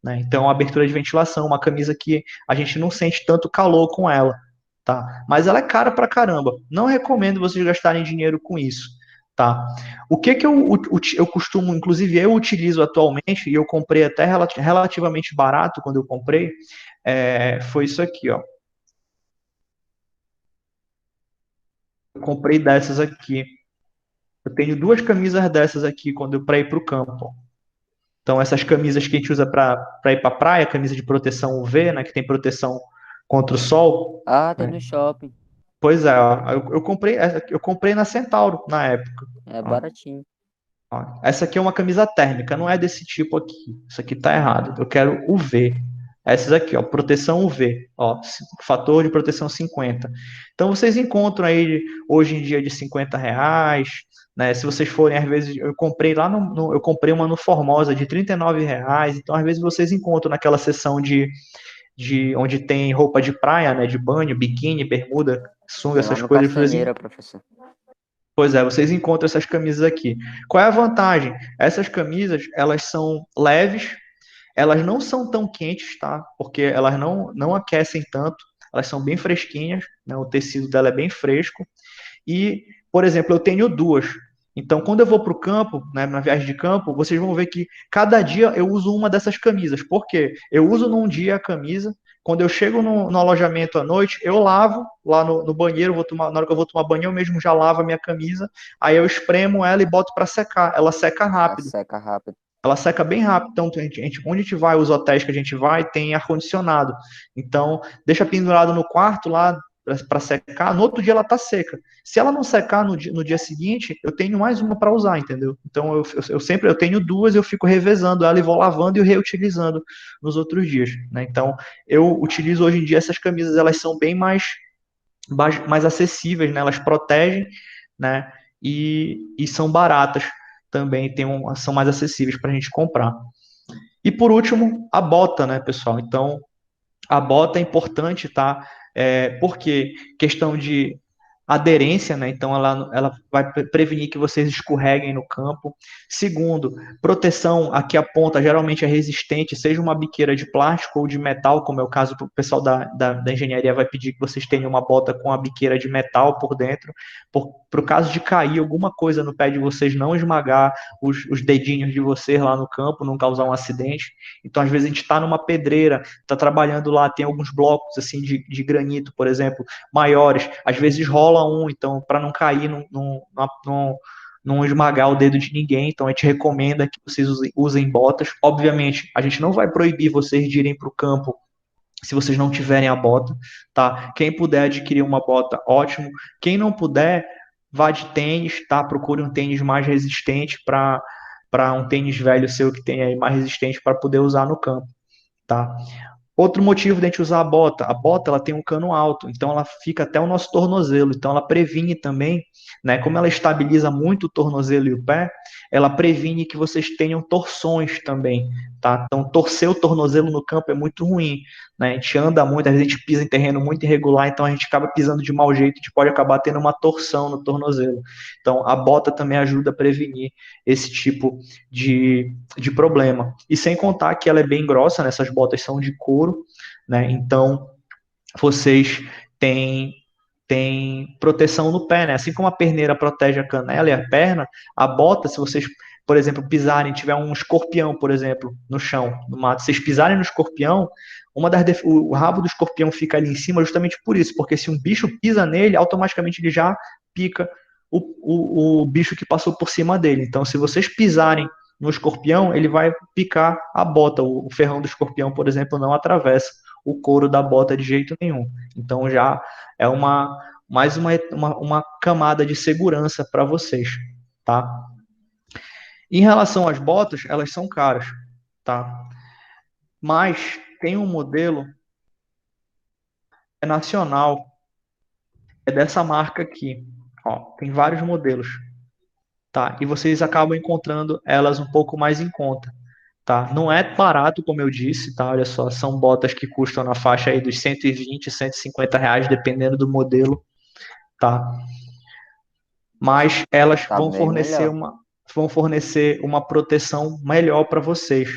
né? Então, uma abertura de ventilação, uma camisa que a gente não sente tanto calor com ela, tá? Mas ela é cara pra caramba. Não recomendo vocês gastarem dinheiro com isso, tá? O que que eu costumo, inclusive eu utilizo atualmente, e eu comprei até relativamente barato quando eu comprei, foi isso aqui, ó. Eu comprei dessas aqui. Eu tenho duas camisas dessas aqui quando para ir para o campo. Então, essas camisas que a gente usa para ir para a praia, camisa de proteção UV, né, que tem proteção contra o sol. Ah, tem Né? no shopping. Pois é, ó, eu comprei na Centauro na época. É Ó, baratinho. ó. Essa aqui é uma camisa térmica, não é desse tipo aqui. Isso aqui tá errado. Eu quero UV. Essas aqui, ó, proteção UV, ó, fator de proteção 50. Então vocês encontram aí hoje em dia de R$ 50, né? Se vocês forem, às vezes, eu comprei lá eu comprei uma no Formosa de R$ 39, então às vezes vocês encontram naquela seção de onde tem roupa de praia, né? De banho, biquíni, bermuda, sunga, Tem lá essas no coisas. Castanheira, professor. Pois é, vocês encontram essas camisas aqui. Qual é a vantagem? Essas camisas, elas são leves, elas não são tão quentes, tá? Porque elas não aquecem tanto, elas são bem fresquinhas, né? O tecido dela é bem fresco. E, por exemplo, eu tenho duas. Então, quando eu vou para o campo, né, na viagem de campo, vocês vão ver que cada dia eu uso uma dessas camisas. Por quê? Eu uso num dia a camisa, quando eu chego no alojamento à noite, eu lavo lá no banheiro, na hora que eu vou tomar banho, eu mesmo já lavo a minha camisa, aí eu espremo ela e boto para secar. Ela seca Ela rápido. seca rápido. Ela seca bem rápido. Então, onde a gente vai, os hotéis que a gente vai, tem ar-condicionado. Então, deixa pendurado no quarto lá para secar. No outro dia ela tá seca. Se ela não secar no dia seguinte, eu tenho mais uma para usar, entendeu? Então, eu sempre eu tenho duas, eu fico revezando ela e vou lavando e reutilizando nos outros dias, né? Então, eu utilizo hoje em dia essas camisas, elas são bem mais acessíveis, né? Elas protegem, né? E são baratas também, são mais acessíveis para a gente comprar. E por último, a bota, né, pessoal? Então, a bota é importante, tá? Porque questão de aderência, né? Então ela vai prevenir que vocês escorreguem no campo. Segundo, proteção, aqui a ponta geralmente é resistente, seja uma biqueira de plástico ou de metal, como é o caso do pessoal da engenharia vai pedir que vocês tenham uma bota com a biqueira de metal por dentro, para o caso de cair alguma coisa no pé de vocês, não esmagar os dedinhos de vocês lá no campo, não causar um acidente. Então, às vezes, a gente está numa pedreira, está trabalhando lá, tem alguns blocos assim de granito, por exemplo, maiores, às vezes rola então, para não cair, não esmagar o dedo de ninguém, então a gente recomenda que vocês usem botas. Obviamente, a gente não vai proibir vocês de irem para o campo se vocês não tiverem a bota, tá? Quem puder adquirir uma bota, ótimo. Quem não puder, vá de tênis, tá? Procure um tênis mais resistente para um tênis velho seu que tenha aí mais resistente para poder usar no campo, tá? Outro motivo de a gente usar a bota ela tem um cano alto, então ela fica até o nosso tornozelo, então ela previne também, né, como ela estabiliza muito o tornozelo e o pé, ela previne que vocês tenham torções também, tá? Então torcer o tornozelo no campo é muito ruim, né? A gente anda muito, às vezes a gente pisa em terreno muito irregular, então a gente acaba pisando de mau jeito, a gente pode acabar tendo uma torção no tornozelo. Então a bota também ajuda a prevenir esse tipo de problema. E sem contar que ela é bem grossa, né? Essas botas são de couro, né? Então vocês têm proteção no pé, né? Assim como a perneira protege a canela e a perna, a bota, se vocês, por exemplo, pisarem, tiver um escorpião, por exemplo, no chão, no mato, vocês pisarem no escorpião, o rabo do escorpião fica ali em cima justamente por isso, porque se um bicho pisa nele, automaticamente ele já pica o bicho que passou por cima dele. Então, se vocês pisarem no escorpião, ele vai picar a bota. O ferrão do escorpião, por exemplo, não atravessa o couro da bota de jeito nenhum. Então já é mais uma camada de segurança para vocês, tá? Em relação às botas, elas são caras, tá? Mas tem um modelo nacional, é dessa marca aqui. Ó, tem vários modelos, tá? E vocês acabam encontrando elas um pouco mais em conta, tá? Não é barato, como eu disse, tá? Olha só, são botas que custam na faixa aí dos 120, R$ 150, dependendo do modelo, tá? mas elas Tá bem melhor. vão fornecer uma proteção melhor para vocês,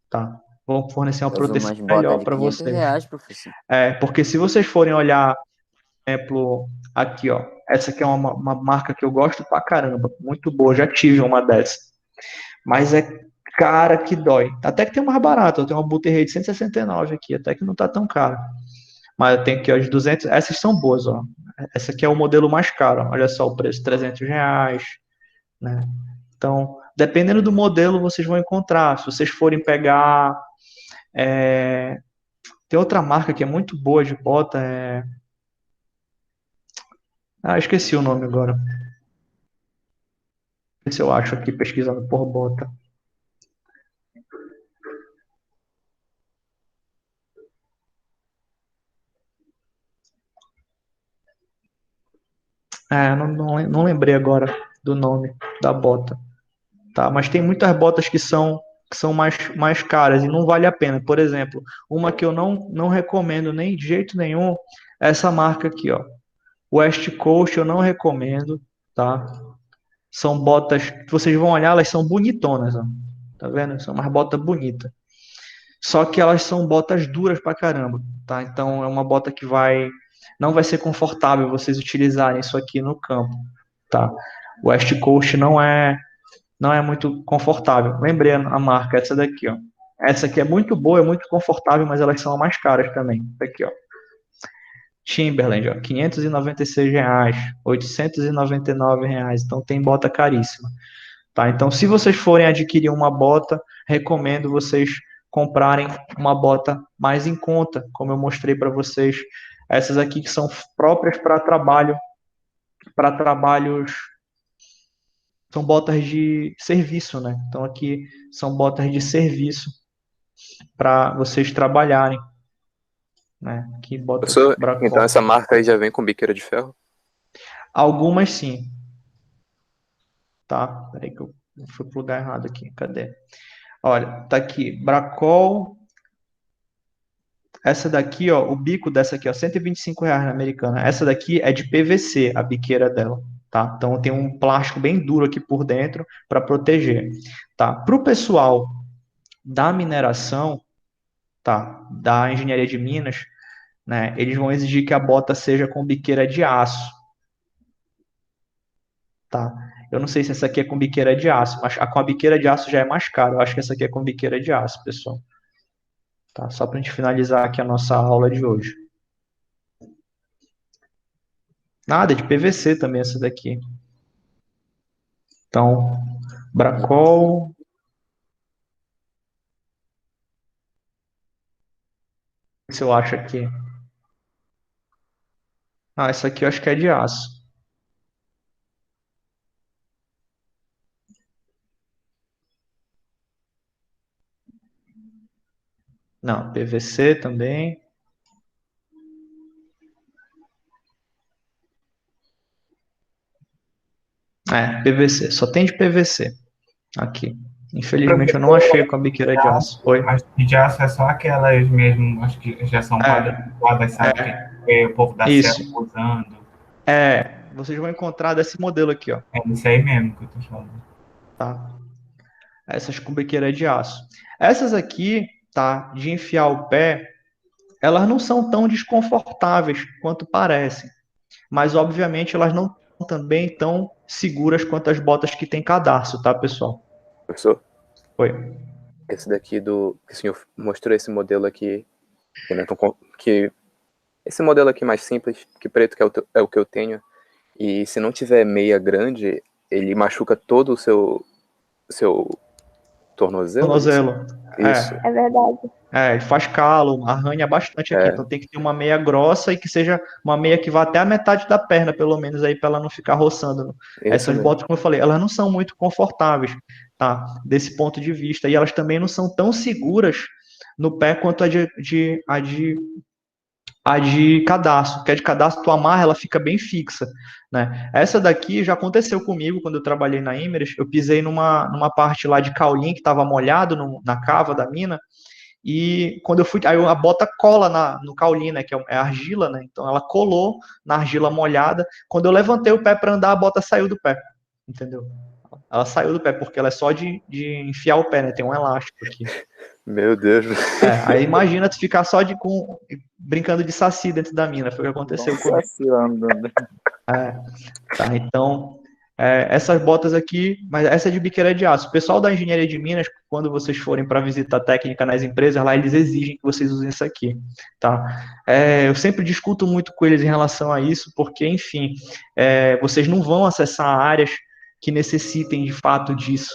tá? Vão fornecer uma Eu uso proteção umas botas melhor de para 500 vocês. reais, professor. Porque se vocês forem olhar, por exemplo, aqui, ó, essa aqui é uma marca que eu gosto pra caramba, muito boa, já tive uma dessa, mas é cara que dói. Até que tem uma mais barata, eu tenho uma Butterhead de 169 aqui, até que não tá tão caro. Mas eu tenho aqui, ó, de 200, essas são boas, ó. Essa aqui é o modelo mais caro, ó. Olha só o preço, 300 reais, né? Então, dependendo do modelo, vocês vão encontrar. Se vocês forem pegar, tem outra marca que é muito boa de bota, esqueci o nome agora. Ver se eu acho aqui pesquisando por bota. Não lembrei agora do nome da bota, tá? Mas tem muitas botas que são mais caras e não vale a pena. Por exemplo, uma que eu não recomendo nem de jeito nenhum é essa marca aqui, ó. West Coast eu não recomendo, tá? São botas que vocês vão olhar, elas são bonitonas, ó. Tá vendo? São umas botas bonitas. Só que elas são botas duras pra caramba, tá? Então é uma bota que não vai ser confortável vocês utilizarem isso aqui no campo, tá? O West Coast não é muito confortável. Lembrei a marca, essa daqui, ó. Essa aqui é muito boa, é muito confortável, mas elas são mais caras também. Aqui, ó. Timberland, ó, 596 reais, 899 reais. Então tem bota caríssima, tá? Então, se vocês forem adquirir uma bota, recomendo vocês comprarem uma bota mais em conta, como eu mostrei para vocês. Essas aqui que são próprias para trabalhos, são botas de serviço, né? Então aqui são botas de serviço para vocês trabalharem, né? Aqui bota Professor, então Bracol. essa marca aí já vem com biqueira de ferro? Algumas sim, tá? Peraí que eu fui pro lugar errado aqui. Cadê? Olha, tá aqui, Bracol. Essa daqui, ó, o bico dessa aqui, ó, R$ 125 na Americana. Essa daqui é de PVC, a biqueira dela, tá? Então tem um plástico bem duro aqui por dentro para proteger, tá? Para o pessoal da mineração, tá? Da engenharia de minas, né? Eles vão exigir que a bota seja com biqueira de aço, tá? Eu não sei se essa aqui é com biqueira de aço, mas a com a biqueira de aço já é mais caro. Eu acho que essa aqui é com biqueira de aço, pessoal. Tá? Só para a gente finalizar aqui a nossa aula de hoje. Nada, é de PVC também essa daqui. Então, Bracol. Se eu acho aqui. Essa aqui eu acho que é de aço. Não, PVC também. PVC. Só tem de PVC aqui. Infelizmente eu não achei com a biqueira de aço. Oi? Mas de aço é só aquelas mesmo, acho que já são padronizadas, sabe? Que o povo da Isso. Serra usando. Vocês vão encontrar desse modelo aqui, ó. É isso aí mesmo que eu tô falando. Tá? Essas com biqueira de aço. Essas aqui, tá? De enfiar o pé, elas não são tão desconfortáveis quanto parecem. Mas, obviamente, elas não são também tão seguras quanto as botas que tem cadarço, tá, pessoal? Professor, Oi. esse daqui que o senhor mostrou, esse modelo aqui, que não é tão, esse modelo aqui mais simples, que preto, que é o que eu tenho, e se não tiver meia grande, ele machuca todo o seu tornozelo? Tornozelo. Isso. É verdade. Ele faz calo, arranha bastante aqui. Então tem que ter uma meia grossa e que seja uma meia que vá até a metade da perna, pelo menos, aí para ela não ficar roçando. Essas botas, como eu falei, elas não são muito confortáveis, tá? Desse ponto de vista. E elas também não são tão seguras no pé quanto a de cadarço, que a de cadarço tu amarra, ela fica bem fixa, né? Essa daqui já aconteceu comigo quando eu trabalhei na Imerys, eu pisei numa parte lá de caulim que estava molhado na cava da mina, e quando eu fui, aí a bota cola no cauli, né, que é argila, né, então ela colou na argila molhada, quando eu levantei o pé para andar, a bota saiu do pé, entendeu? Ela saiu do pé, porque ela é só de enfiar o pé, né, tem um elástico aqui. Meu Deus. Aí imagina tu ficar só brincando de saci dentro da mina, foi o que aconteceu comigo. Tá, então, essas botas aqui, mas essa é de biqueira de aço. O pessoal da engenharia de Minas, quando vocês forem para visita técnica nas empresas, lá eles exigem que vocês usem isso aqui, tá? Eu sempre discuto muito com eles em relação a isso, porque, enfim, vocês não vão acessar áreas que necessitem de fato disso,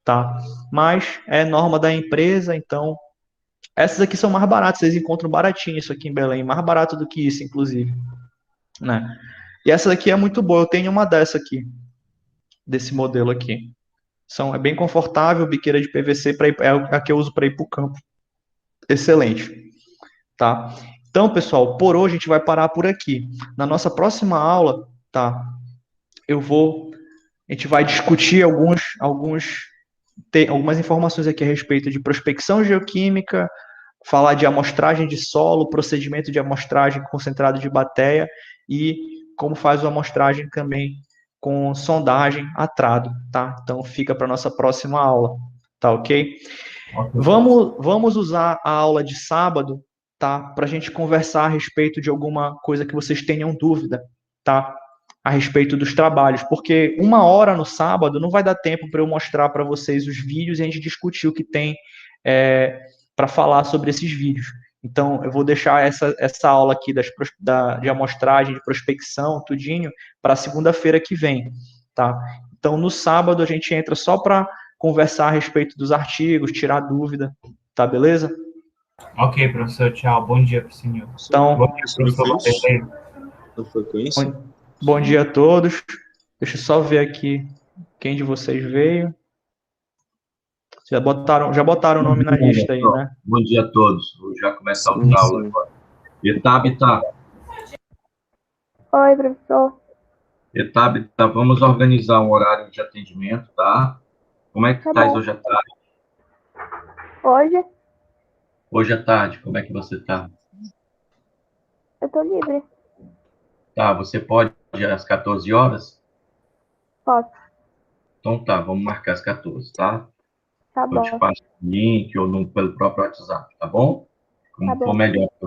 tá? Mas é norma da empresa, então essas aqui são mais baratas, vocês encontram baratinho isso aqui em Belém, mais barato do que isso, inclusive, né? E essa daqui é muito boa, eu tenho uma dessa aqui, desse modelo aqui. É bem confortável, biqueira de PVC, é a que eu uso para ir para o campo. Excelente, tá? Então, pessoal, por hoje a gente vai parar por aqui. Na nossa próxima aula, tá? A gente vai discutir algumas informações aqui a respeito de prospecção geoquímica, falar de amostragem de solo, procedimento de amostragem concentrado de bateia e como faz a amostragem também com sondagem a trado, tá? Então fica para nossa próxima aula, tá ok? Vamos usar a aula de sábado, tá? Para a gente conversar a respeito de alguma coisa que vocês tenham dúvida, tá? A respeito dos trabalhos, porque 1 hora no sábado não vai dar tempo para eu mostrar para vocês os vídeos e a gente discutir o que tem para falar sobre esses vídeos. Então, eu vou deixar essa aula aqui de amostragem, de prospecção, tudinho, para segunda-feira que vem, tá? Então, no sábado, a gente entra só para conversar a respeito dos artigos, tirar dúvida, tá beleza? Ok, professor, tchau. Bom dia para o senhor. Então, Bom dia, professor Vanderlei. Não foi com isso? Bom dia a todos. Deixa eu só ver aqui quem de vocês veio. Já botaram o nome na lista aí, né? Bom dia a todos. Vou já começar Sim, a aula sim. agora. Etabita, Oi, professor. vamos organizar um horário de atendimento, tá? Como é que Tá estás bom. hoje à tarde? Hoje Hoje à tarde, como é que você está? eu tô livre. Tá, você pode ir às 14 horas? Posso. Então tá, vamos marcar às 14, tá? Tá Eu te bom. passo o link ou pelo próprio WhatsApp, tá bom? Como Tá bom. for melhor para